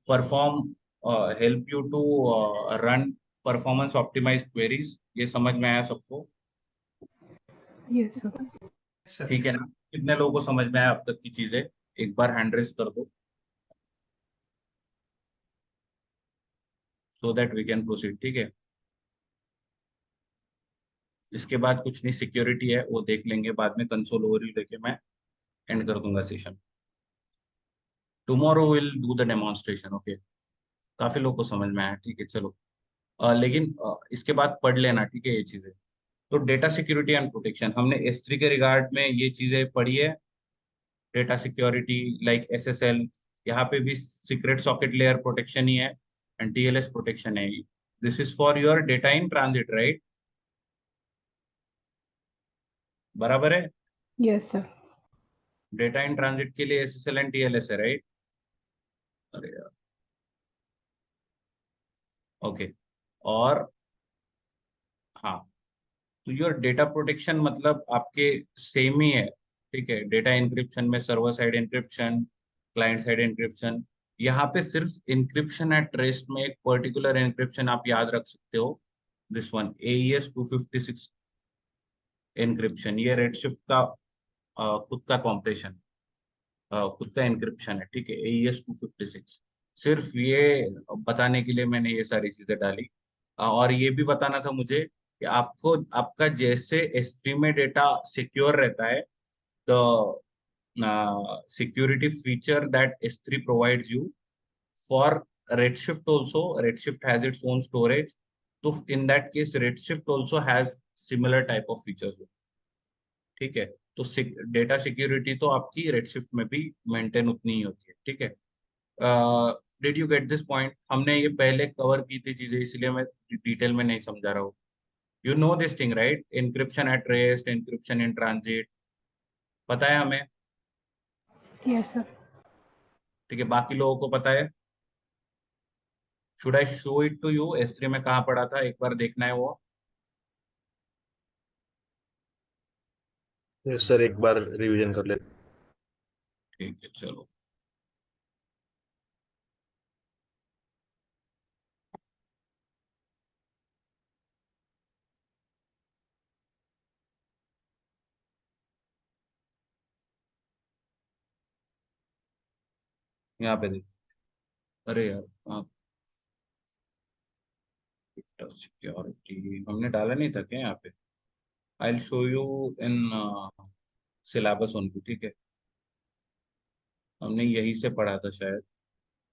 perform help you to run performance optimized queries, ये समझ में आया सबको? Yes sir. ठीक है ना? कितने लोगों को समझ में आया अब तक की चीजें? एक बार हैंड रेस कर दो so that we can proceed, ठीक है। इसके बाद कुछ नहीं, सिक्योरिटी है वो देख लेंगे बाद में, कंसोल ओवरव्यू लेके मैं एंड कर दूंगा session. Tomorrow will do the demonstration, okay. काफी लोग को समझ में आया, ठीक है चलो। लेकिन इसके बाद पढ़ लेना, ठीक है, ये चीजें। तो डेटा सिक्योरिटी एंड प्रोटेक्शन हमने S3 के रिगार्ड में ये चीजें पढ़ी है। डेटा सिक्योरिटी लाइक SSL, यहाँ पे भी सीक्रेट सॉकेट लेयर प्रोटेक्शन ही है एंड TLS प्रोटेक्शन है। This is for your data in transit, right? बराबर है? Yes sir. Data in transit के लिए SSL एंड TLS है, राइट? अरे यार, ओके। और हाँ, तो योर डेटा प्रोटेक्शन मतलब आपके सेम ही है, ठीक है। डेटा इंक्रिप्शन में server side encryption, client side encryption. यहाँ पे सिर्फ इंक्रिप्शन एट रेस्ट में एक पर्टिकुलर इंक्रिप्शन आप याद रख सकते हो, दिस वन AES 256 इंक्रिप्शन। ये रेडशिफ्ट का खुद का कॉम्प्रेशन, खुद का इंक्रिप्शन है, ठीक है, AES 256। सिर्फ ये बताने के लिए मैंने ये सारी चीजें डाली। और ये भी बताना था मुझे कि आपको आपका जैसे S3 में डेटा सिक्योर रहता है, the security feature that S3 provides you for Redshift also. Redshift has its own storage. So in that case, Redshift also has similar type of features. ठीक है, तो डेटा सिक्योरिटी तो आपकी Redshift में भी maintain उतनी ही होती है, ठीक है। Did you get this point? हमने ये पहले कवर की थी चीजें, इसलिए मैं डिटेल में नहीं समझा रहा हूँ. You know this thing right? Encryption at rest, encryption in transit, पता है हमें? Yes sir. ठीक है, बाकी लोगों को पता है? Should I show it to you? S3 में कहाँ पढ़ा था, एक बार देखना है वो. सर एक बार रिवीजन कर ले. ठीक है चलो. यहाँ पे देख. अरे यार हाँ, सिक्योरिटी हमने डाला नहीं था क्या यहाँ पे? I will show you in syllabus only. ठीक है, हमने यही से पढ़ा था शायद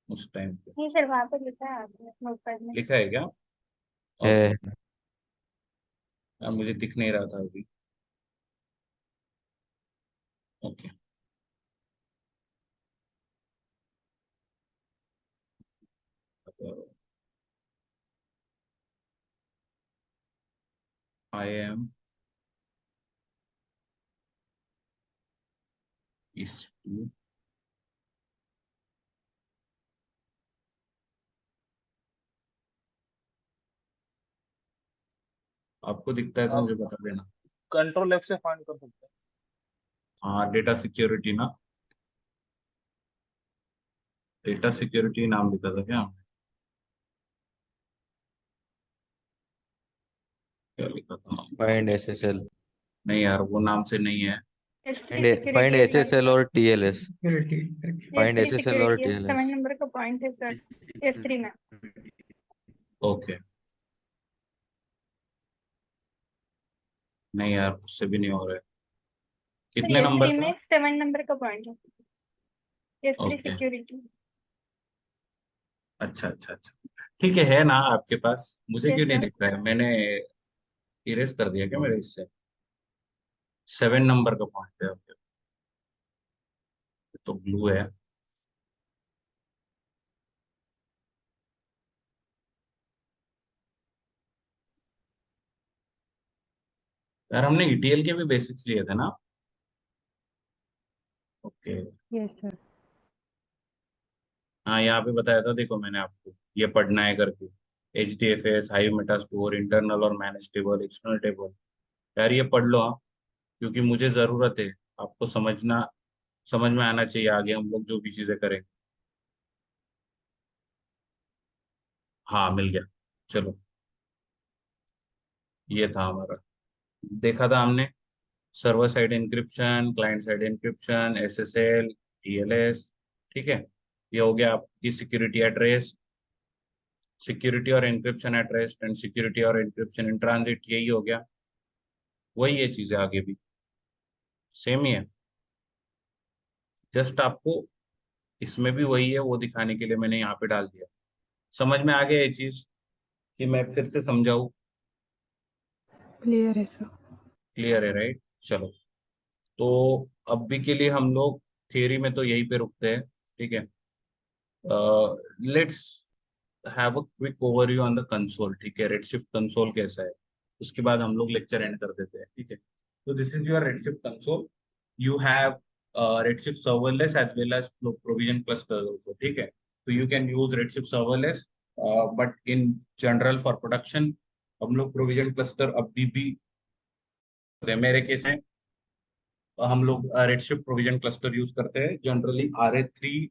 उस टाइम पे. नहीं सर, वहाँ पे लिखा है आपने नोटपैड में। लिखा है क्या? ओके. है यार मुझे दिख नहीं रहा था अभी. ओके. आई एम इस आपको दिखता है तो आप मुझे बता देना. कंट्रोल F से फाइंड कर सकते हैं. हाँ, डेटा सिक्योरिटी ना, डेटा सिक्योरिटी नाम लिखा था क्या? क्या लिखा था? Find SSL. नहीं यार, वो नाम से नहीं है. S3 फाइंड सिक्योरिटी है। SSL और TLS. Security. Find S3 SSL और सिक्योरिटी है, TLS. 7 नंबर का पॉइंट है सर S3 में। ओके. नहीं यार, उससे भी नहीं हो रहा है. सर कितने नंबर S3 का? में 7 नंबर का पॉइंट है S3 ओके. सिक्योरिटी। अच्छा अच्छा अच्छा. ठीक है ना आपके पास? मुझे यस क्यों नहीं सर। दिख रहा है? मैंने इरेज कर दिया क्या मेरे इससे? 7 नंबर का पॉइंट है. ओके. तो ब्लू है. यार हमने ETL के भी बेसिक्स लिए थे ना? ओके. Yes sir. हाँ, यहाँ पे बताया था देखो मैंने आपको, ये पढ़ना है करके. HDFS, high Meta store, internal और मैनेज टेबल, एक्सटर्नल टेबल. यार ये पढ़ लो हाँ, क्योंकि मुझे जरूरत है. आपको समझना, समझ में आना चाहिए आगे हम लोग जो भी चीजें करें. हाँ मिल गया. चलो, ये था हमारा. देखा था हमने server side encryption, client side encryption, SSL, TLS. ठीक है, ये हो गया आपकी सिक्योरिटी एट रेस्ट, सिक्योरिटी और encryption at rest and security और एन्क्रिप्शन इन ट्रांजिट. यही हो गया. वही ये चीजें आगे भी सेम ही है. जस्ट आपको इसमें भी वही है वो दिखाने के लिए मैंने यहाँ पे डाल दिया. समझ में आ गया ये चीज कि मैं फिर से समझाऊं? क्लियर है सर. क्लियर है राइट? चलो. तो अभी के लिए हम लोग थियरी में तो यहीं पे रुकते हैं. ठीक है, let's have a quick overview on the console. ठीक है, रेडशिफ्ट कंसोल कैसा है, उसके बाद हम लोग लेक्चर एंड कर देते हैं. ठीक है, तो this is your Redshift console. You have Redshift serverless as well as provision cluster also. ठीक है, तो you can use Redshift serverless, but in general for production हम लोग प्रोविजन क्लस्टर अभी भी, मेरे केस में हम लोग रेडशिफ्ट प्रोविजन क्लस्टर यूज करते हैं जनरली. RA3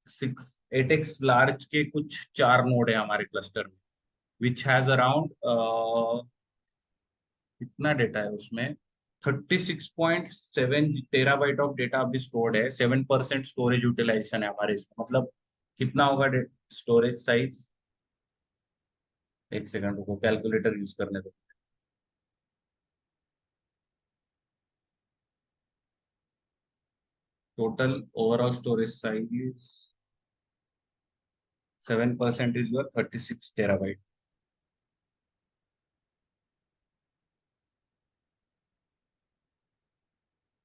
6 8x लार्ज के कुछ 4 नोड है हमारे क्लस्टर में, विच हैज अराउंड, कितना डेटा है उसमें, 36.7 टेराबाइट ऑफ डेटा अभी स्टोर्ड है. 7% स्टोरेज यूटिलाइजेशन है हमारे इसमें. मतलब कितना होगा स्टोरेज साइज? एक सेकंड को कैलकुलेटर यूज करने दो. Total overall storage size 7% is your 36 terabyte.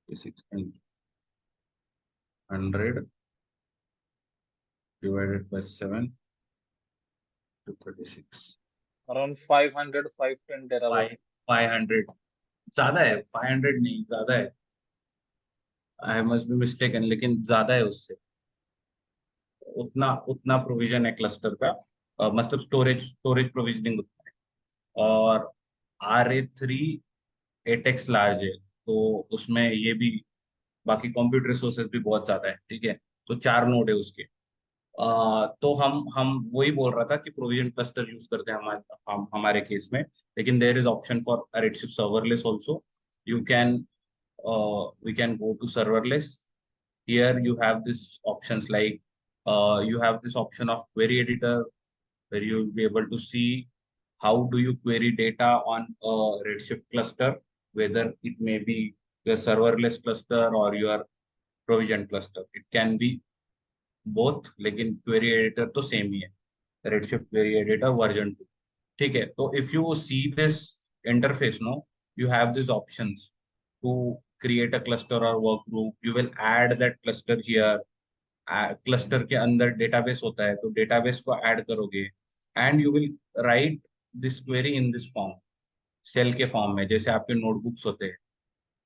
100 divided by 7 to 36. Around 500, 510 terabyte. 500 ज्यादा है, 500 नहीं ज्यादा है, आई मस्ट बी मिस्टेकन, लेकिन ज्यादा है उससे। उतना उतना प्रोविजन है क्लस्टर का, मतलब स्टोरेज प्रोविजनिंग उतना है। और RA3 8x लार्ज है, तो उसमें ये भी बाकी कंप्यूटर रिसोर्सेज भी बहुत ज्यादा है, ठीक है। तो 4 नोड है उसके। तो हम वही बोल रहा था कि प्रोविजन क्लस्टर यूज करते हैं हमारे केस में। लेकिन there is option for Redshift serverless also. You can we can go to serverless. Here you have this options like you have this option of query editor, where you will be able to see how do you query data on a Redshift cluster, whether it may be your serverless cluster or your provision cluster. It can be both, लेकिन query editor तो same ही है, Redshift query editor version 2, ठीक है। तो if you see this interface, no, you have these options to create a cluster or work group. You will add that cluster here. Cluster के अंदर database होता है, तो डेटाबेस को ऐड करोगे, and you will write this query in this form, cell के form में, जैसे आपके नोटबुक्स होते हैं,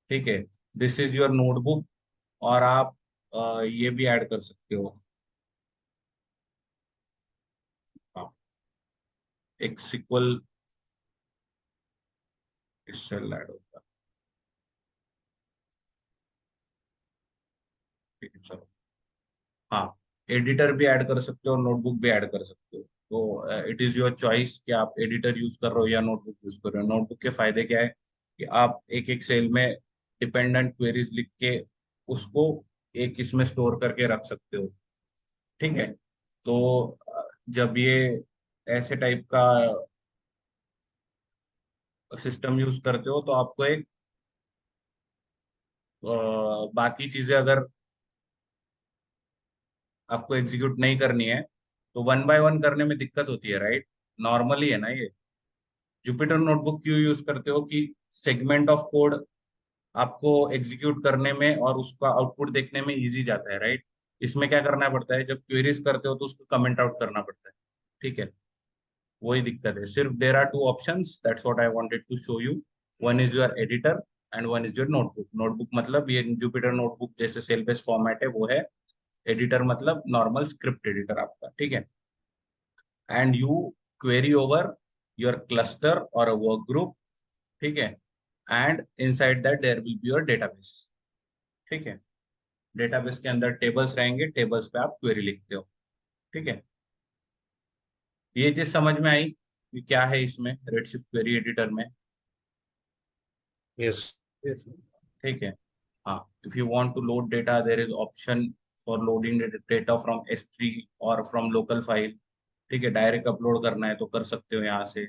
ठीक है। This is your notebook. और आप ये भी ऐड कर सकते हो, हाँ, एक सिक्वल सेल ऐड होता है, ठीक है, चलो। हाँ, एडिटर भी ऐड कर सकते हो, नोटबुक भी ऐड कर सकते हो। तो इट इज योर चॉइस कि आप एडिटर यूज कर रहे हो या नोटबुक यूज कर रहे हो। नोटबुक के फायदे क्या है कि आप एक एक सेल में डिपेंडेंट क्वेरीज लिख के उसको एक इसमें स्टोर करके रख सकते हो, ठीक है। तो जब ये ऐसे टाइप का सिस्टम यूज करते हो, तो आपको एक बाकी चीजें अगर आपको एग्जीक्यूट नहीं करनी है, तो वन बाय वन करने में दिक्कत होती है, राइट। नॉर्मली है ना ये। जुपिटर नोटबुक क्यों यूज करते हो कि सेगमेंट ऑफ कोड आपको एग्जीक्यूट करने में और उसका आउटपुट देखने में इजी जाता है, राइट। इसमें क्या करना पड़ता है, जब क्वेरीज करते हो तो उसको कमेंट आउट करना पड़ता है, ठीक है। वही दिक्कत है। सिर्फ there are two options, that's what I wanted to show you. One is your editor and one is your notebook. Notebook मतलब ये जुपिटर नोटबुक जैसे सेल बेस्ड फॉर्मेट है वो है। एडिटर मतलब नॉर्मल स्क्रिप्ट एडिटर आपका, ठीक है। And you query over your cluster और अ वर्क ग्रुप, ठीक है। And inside that there will be your database, ठीक है। डेटाबेस के अंदर टेबल्स रहेंगे, टेबल्स पे आप क्वेरी लिखते हो, ठीक है। ये चीज समझ में आई कि क्या है इसमें रेडशिफ्ट क्वेरी एडिटर में, यस। ठीक है। हाँ, if you want to load data, there is option for loading data from S3 और फ्रॉम लोकल फाइल, ठीक है। डायरेक्ट अपलोड करना है तो कर सकते हो यहाँ से।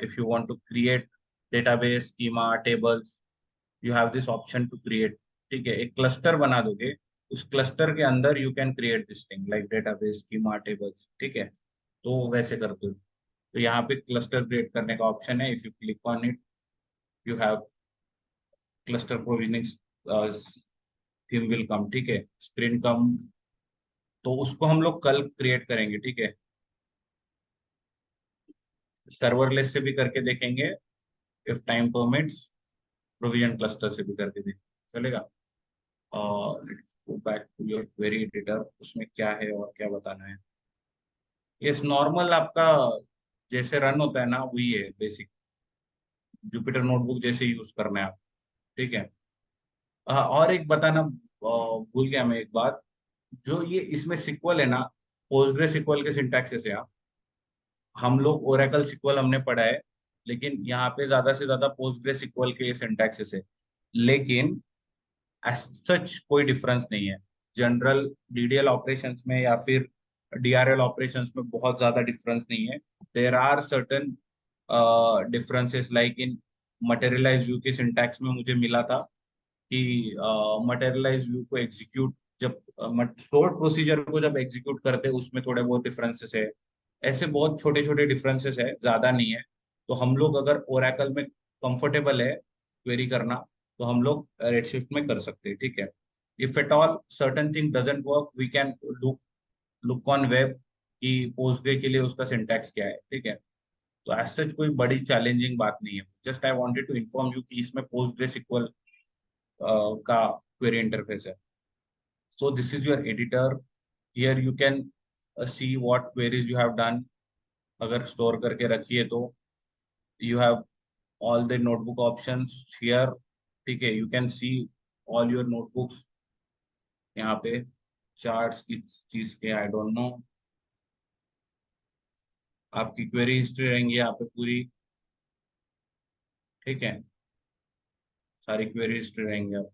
If you want to create database schema tables, you have this option to create, ठीक है। एक क्लस्टर बना दोगे, उस क्लस्टर के अंदर you can create this thing like database schema tables, ठीक है। तो वैसे करते हो। तो यहाँ पे क्लस्टर क्रिएट करने का ऑप्शन है। If you click on it, you have cluster provisioning theme will come, ठीक है, स्क्रीन कम। तो उसको हम लोग कल क्रिएट करेंगे, ठीक है। सर्वरलेस से भी करके देखेंगे, if time permits. Provision cluster से भी करके देखेंगे, चलेगा। और go back to your query editor, उसमें क्या है और क्या बताना है। ये नॉर्मल आपका जैसे रन होता है ना, वही है बेसिक, जुपिटर नोटबुक जैसे यूज करना है आप, ठीक है। और एक बताना भूल गया मैं एक बात, जो ये इसमें सिक्वल है ना, पोस्टग्रे सिक्वल के सिंटैक्सेस है। हम लोग ओरेकल सिक्वल हमने पढ़ा है, लेकिन यहाँ पे ज्यादा से ज्यादा पोस्टग्रे सिक्वल के सिंटैक्सेस है। लेकिन एज सच कोई डिफरेंस नहीं है। जनरल DDL ऑपरेशंस में या फिर DRL ऑपरेशंस में बहुत ज्यादा डिफरेंस नहीं है। There are certain differences, like in materialize view के सिंटैक्स में मुझे मिला था कि मटेरियलाइज व्यू को एग्जीक्यूट जब स्टोर्ड प्रोसीजर को जब एग्जीक्यूट करते हैं उसमें थोड़े बहुत डिफरेंसेस है। ऐसे बहुत छोटे छोटे डिफरेंसेस है, ज्यादा नहीं है। तो हम लोग अगर ओरेकल में कंफर्टेबल है क्वेरी करना, तो हम लोग रेडशिफ्ट में कर सकते हैं, ठीक है। If at all certain thing doesn't work, we can look on web कि पोस्टग्रे के लिए उसका सिंटैक्स क्या है, ठीक है। तो एज सच कोई बड़ी चैलेंजिंग बात नहीं है, just I wanted to inform you कि इसमें पोस्टग्रे सिक्वल का क्वेरी इंटरफेस है। So this is your editor, here you can see what queries you have done. अगर स्टोर करके रखिए तो you have all the notebook options here, ठीक है। You can see all your notebooks, यहाँ पे चार्ट्स किस चीज के आई डोंट नो। आपकी क्वेरी हिस्ट्री रहेंगी यहाँ पे पूरी, ठीक है, सारी क्वेरी हिस्ट्री रहेंगी आप।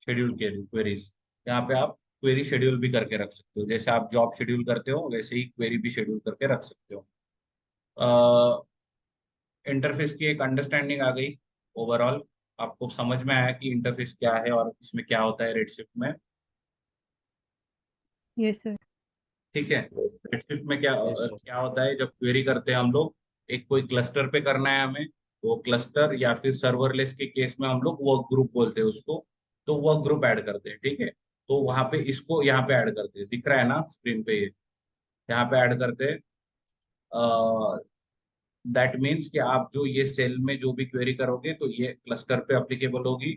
शेड्यूल क्वेरीज, यहाँ पे आप क्वेरी शेड्यूल भी करके रख सकते हो, जैसे आप जॉब शेड्यूल करते हो वैसे ही क्वेरी भी शेड्यूल करके रख सकते हो। इंटरफेस की एक अंडरस्टैंडिंग आ गई ओवरऑल, आपको समझ में आया कि इंटरफेस क्या है और इसमें क्या होता है रेडशिफ्ट में, Yes, sir. ठीक है। रेडशिफ्ट में क्या Yes, sir. क्या होता है, जब क्वेरी करते हैं हम लोग, एक कोई क्लस्टर पे करना है हमें, वो क्लस्टर या फिर सर्वरलेस के केस में हम लोग वर्क ग्रुप बोलते हैं उसको, तो वर्क ग्रुप ऐड करते हैं, ठीक है। तो वहां पे इसको यहाँ पे ऐड करते हैं, दिख रहा है ना स्क्रीन पे, ये यहाँ पे ऐड करते हैं। दैट मीन्स कि आप जो ये सेल में जो भी क्वेरी करोगे तो ये क्लस्टर पे अप्लीकेबल होगी,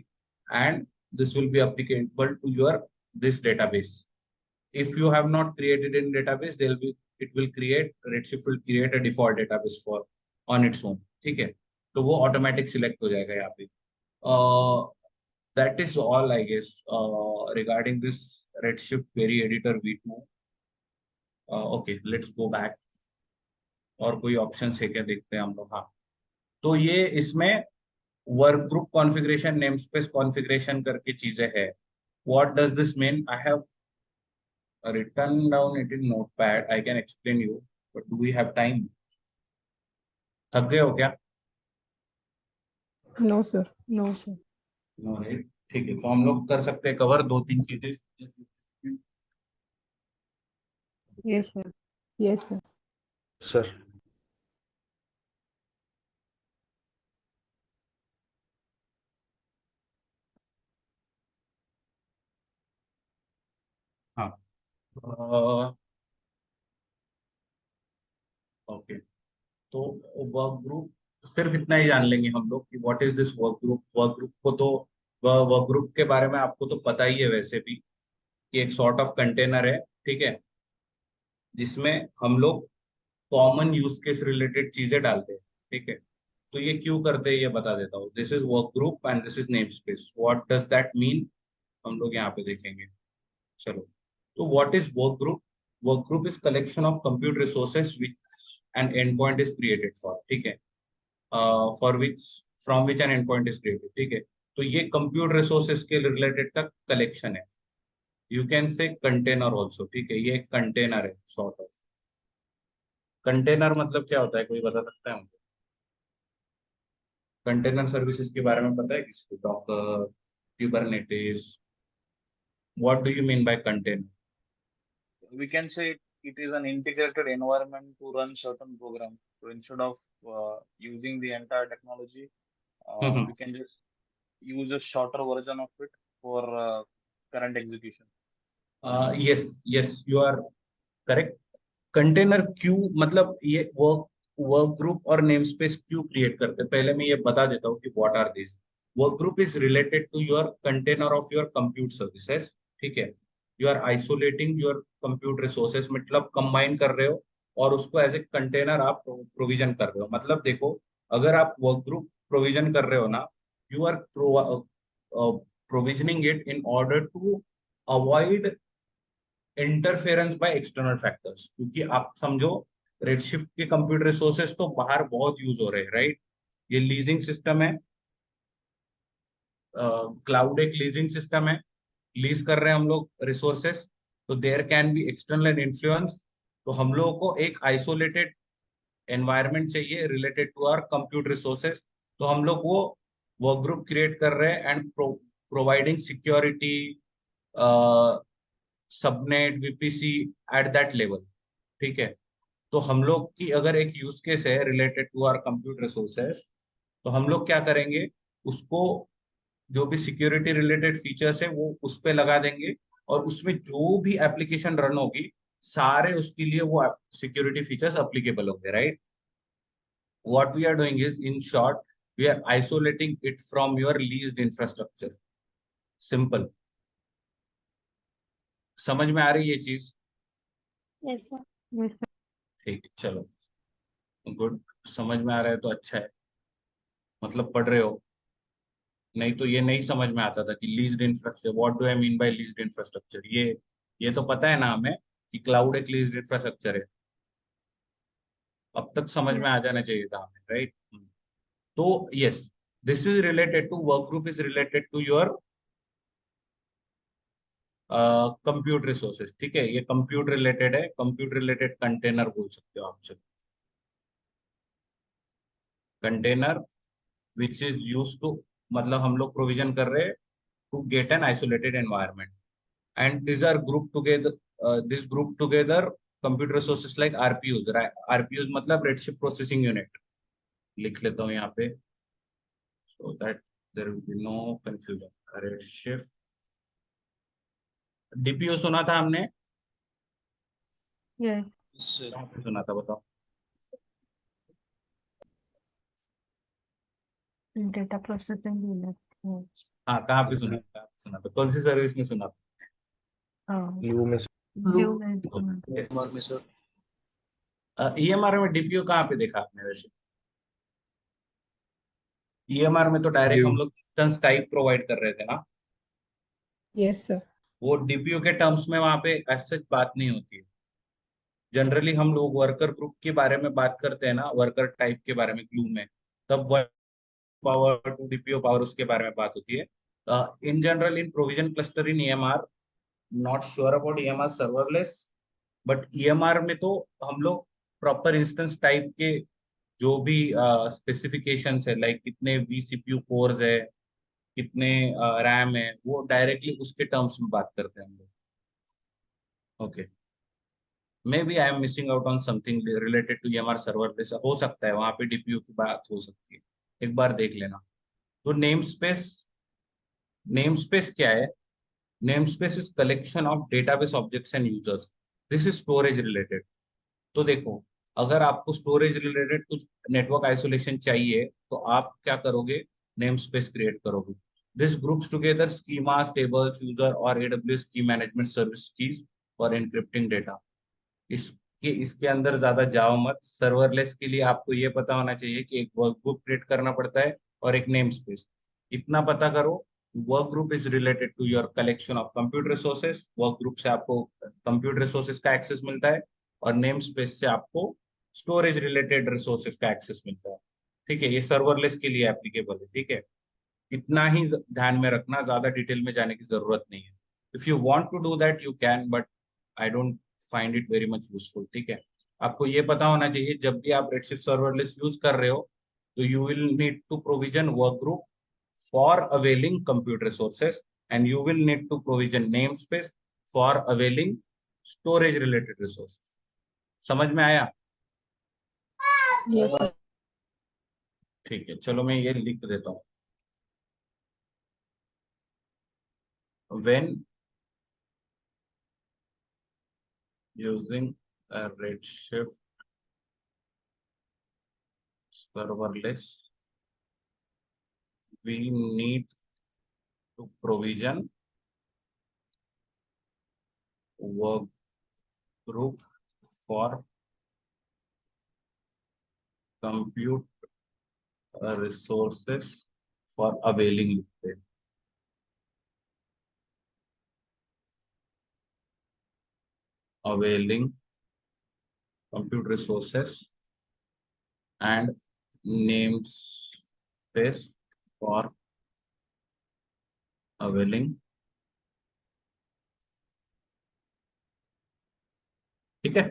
and this will be applicable to your this database. If you have not created in database, it will create, Redshift will create a default database for on its own, ठीक है। तो वो automatic select हो जाएगा यहाँ पे। That is all I guess regarding this Redshift query editor v2। Okay, let's go back। और कोई ऑप्शन है क्या देखते हैं हम लोग। हाँ, तो ये इसमें work group configuration, name space configuration करके चीजें है। What does this mean? I have written down it in notepad, I can explain you, but do we have time? थक गए हो क्या? No, sir. No, sir. No, right? ठीक है, तो हम लोग कर सकते हैं कवर दो तीन चीजें। Yes, sir. Yes, sir. Sir हाँ, ओके। तो वर्क ग्रुप सिर्फ इतना ही जान लेंगे हम लोग कि what is this work group. Work group को तो, वर्क ग्रुप के बारे में आपको तो पता ही है वैसे भी, कि एक सॉर्ट ऑफ कंटेनर है, ठीक है, जिसमें हम लोग कॉमन यूज केस रिलेटेड चीजें डालते हैं, ठीक है। तो ये क्यों करते हैं ये बता देता हूँ। This is workgroup and this is name space. What does that mean, हम लोग यहाँ पे देखेंगे। चलो, तो what is work group? Work group is collection of compute resources which N and point is created for, ठीक है, for which, from which N and point is created, ठीक है। तो ये कंप्यूट रिसोर्सेज के रिलेटेड का कलेक्शन है। You can से कंटेनर ऑल्सो, ठीक है, ये एक कंटेनर है सॉर्ट ऑफ। कंटेनर मतलब क्या होता है, कोई बता सकता है मुझे? कंटेनर सर्विसेज के बारे में पता है किसी को? Docker, Kubernetes, what do you mean bye container? We can say it is an integrated environment to run certain programs. So instead of using the entire technology, we can just use a shorter version of it for current execution. Yes yes, you are correct. Container क्यों, मतलब ये work work group और name space क्यों create करते हैं, पहले मैं ये बता देता हूँ कि what are this. Work group is related to your container of your compute services, ठीक है। You are isolating your compute resources, मतलब कंबाइन कर रहे हो और उसको एज ए कंटेनर आप प्रोविजन कर रहे हो। मतलब देखो, अगर आप वर्क ग्रुप प्रोविजन कर रहे हो ना, you are provisioning it in order to avoid interference by external factors. क्योंकि आप समझो, रेडशिफ्ट के कंप्यूटर रिसोर्सेज तो बाहर बहुत यूज हो रहे हैं, राइट। ये लीजिंग सिस्टम है, क्लाउड एक लीजिंग सिस्टम है, लीज कर रहे हैं हम लोग रिसोर्सेस, तो there can be external influence. तो हम लोगों को एक आइसोलेटेड एनवायरनमेंट चाहिए related to our computer resources. तो हम लोग वो वर्क ग्रुप क्रिएट कर रहे हैं and providing security, subnet, VPC at that level, ठीक है। तो हम लोग की अगर एक यूज केस है related to our computer resources, तो हम लोग क्या करेंगे, उसको जो भी सिक्योरिटी रिलेटेड फीचर्स है वो उस पे लगा देंगे, और उसमें जो भी एप्लीकेशन रन होगी सारे उसके लिए वो सिक्योरिटी फीचर्स अप्लीकेबल होंगे, right? What we are doing is, in short, we are isolating it from your leased infrastructure. Simple. समझ में आ रही है ये चीज? Yes, sir. Yes, sir. ठीक है, चलो, गुड। समझ में आ रहा है तो अच्छा है, मतलब पढ़ रहे हो। नहीं तो ये नहीं समझ में आता था कि leased infrastructure, what do I mean bye leased infrastructure. ये तो पता है ना हमें कि क्लाउड एक लीज्ड इंफ्रास्ट्रक्चर है। अब तक समझ में Yes. आ जाना चाहिए था हमें, राइट? तो yes, this is related to work group, is related to your compute resources. ठीक है, ये कंप्यूट रिलेटेड है, कंप्यूट रिलेटेड कंटेनर बोल सकते हो आप। Container which is use to, मतलब हम लोग प्रोविजन कर रहे हैं to get an isolated environment, and this are group together, this group together computer resources like RPUs. RPUs मतलब रेडशिफ्ट प्रोसेसिंग यूनिट। लिख लेता हूँ यहाँ पे so that there will be no confusion. Redshift, DPU सुना था हमने? Yes. कहाँ पे सुना था बताओ? Data processing unit. Yes. हाँ, कहाँ पे सुना था? कहाँ पे सुना था? कौन सी सर्विस में सुना था? यू में Blue में ईएमआर में डीपीयू कहाँ पे देखा आपने वैसे? ईएमआर में तो डायरेक्ट हम लोग इंस्टेंस टाइप प्रोवाइड कर रहे थे ना। Yes sir. वो डीपीयू के टर्म्स में वहां पे ऐसे बात नहीं होती है। जनरली हम लोग वर्कर ग्रुप के बारे में बात करते हैं ना, वर्कर टाइप के बारे में ग्लू में, तब पावर टू डीपीयू पावर उसके बारे में बात होती है। In general in provision cluster in EMR, not sure about EMR serverless, but EMR में तो हम लोग प्रॉपर इंस्टेंस टाइप के जो भी स्पेसिफिकेशंस है, लाइक कितने वीसीपीयू कोर्स है, कितने रैम है, वो डायरेक्टली उसके टर्म्स में बात करते हैं हम लोग। Okay, maybe I am missing out on something related to EMR serverless, हो सकता है वहां पे डीपीयू की बात हो सकती है, एक बार देख लेना। तो नेम स्पेस, नेम स्पेस क्या है? Namespace is collection of database objects and users. This is storage related. तो देखो, अगर आपको स्टोरेज रिलेटेड कुछ नेटवर्क आइसोलेशन चाहिए तो आप क्या करोगे? नेम स्पेस क्रिएट करोगे। This groups together schemas, tables, user और एडब्ल्यूएस की management service keys for एनक्रिप्टिंग data. इसके अंदर ज्यादा जाओ मत। सर्वरलेस के लिए आपको ये पता होना चाहिए कि एक वर्क ग्रुप क्रिएट करना पड़ता है और एक नेम स्पेस, इतना पता करो। Work group is related to your collection of computer resources. Work group से आपको कंप्यूटर रिसोर्सेस का एक्सेस मिलता है, और नेम स्पेस से आपको स्टोरेज रिलेटेड रिसोर्सेस का एक्सेस मिलता है। ठीक है, ये सर्वरलेस के लिए एप्लीकेबल है। ठीक है, इतना ही ध्यान में रखना, ज्यादा डिटेल में जाने की जरूरत नहीं है। If you want to do that you can, but I don't find it very much useful. ठीक है, आपको ये पता होना चाहिए जब भी आप रेडशिफ्ट सर्वरलेस यूज कर रहे हो तो you will need to provision work group for availing computer resources, and you will need to provision name space for availing storage related resources. समझ में आया? Yes sir. ठीक है, चलो मैं ये लिख देता हूँ। when using a Redshift serverless, we need to provision work group for compute resources for availing it. Availing compute resources and namespace for availing. ठीक है,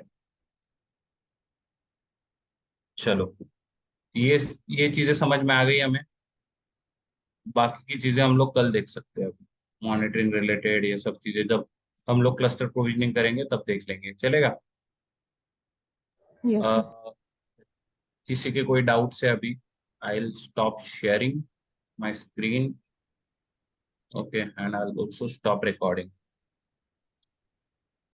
चलो ये चीजें समझ में आ गई हमें। बाकी की चीजें हम लोग कल देख सकते हैं, मॉनिटरिंग रिलेटेड ये सब चीजें जब हम लोग क्लस्टर प्रोविजनिंग करेंगे तब देख लेंगे, चलेगा? Yes sir. किसी के कोई डाउट है अभी? I will stop sharing my screen Okay, and I'll also stop recording.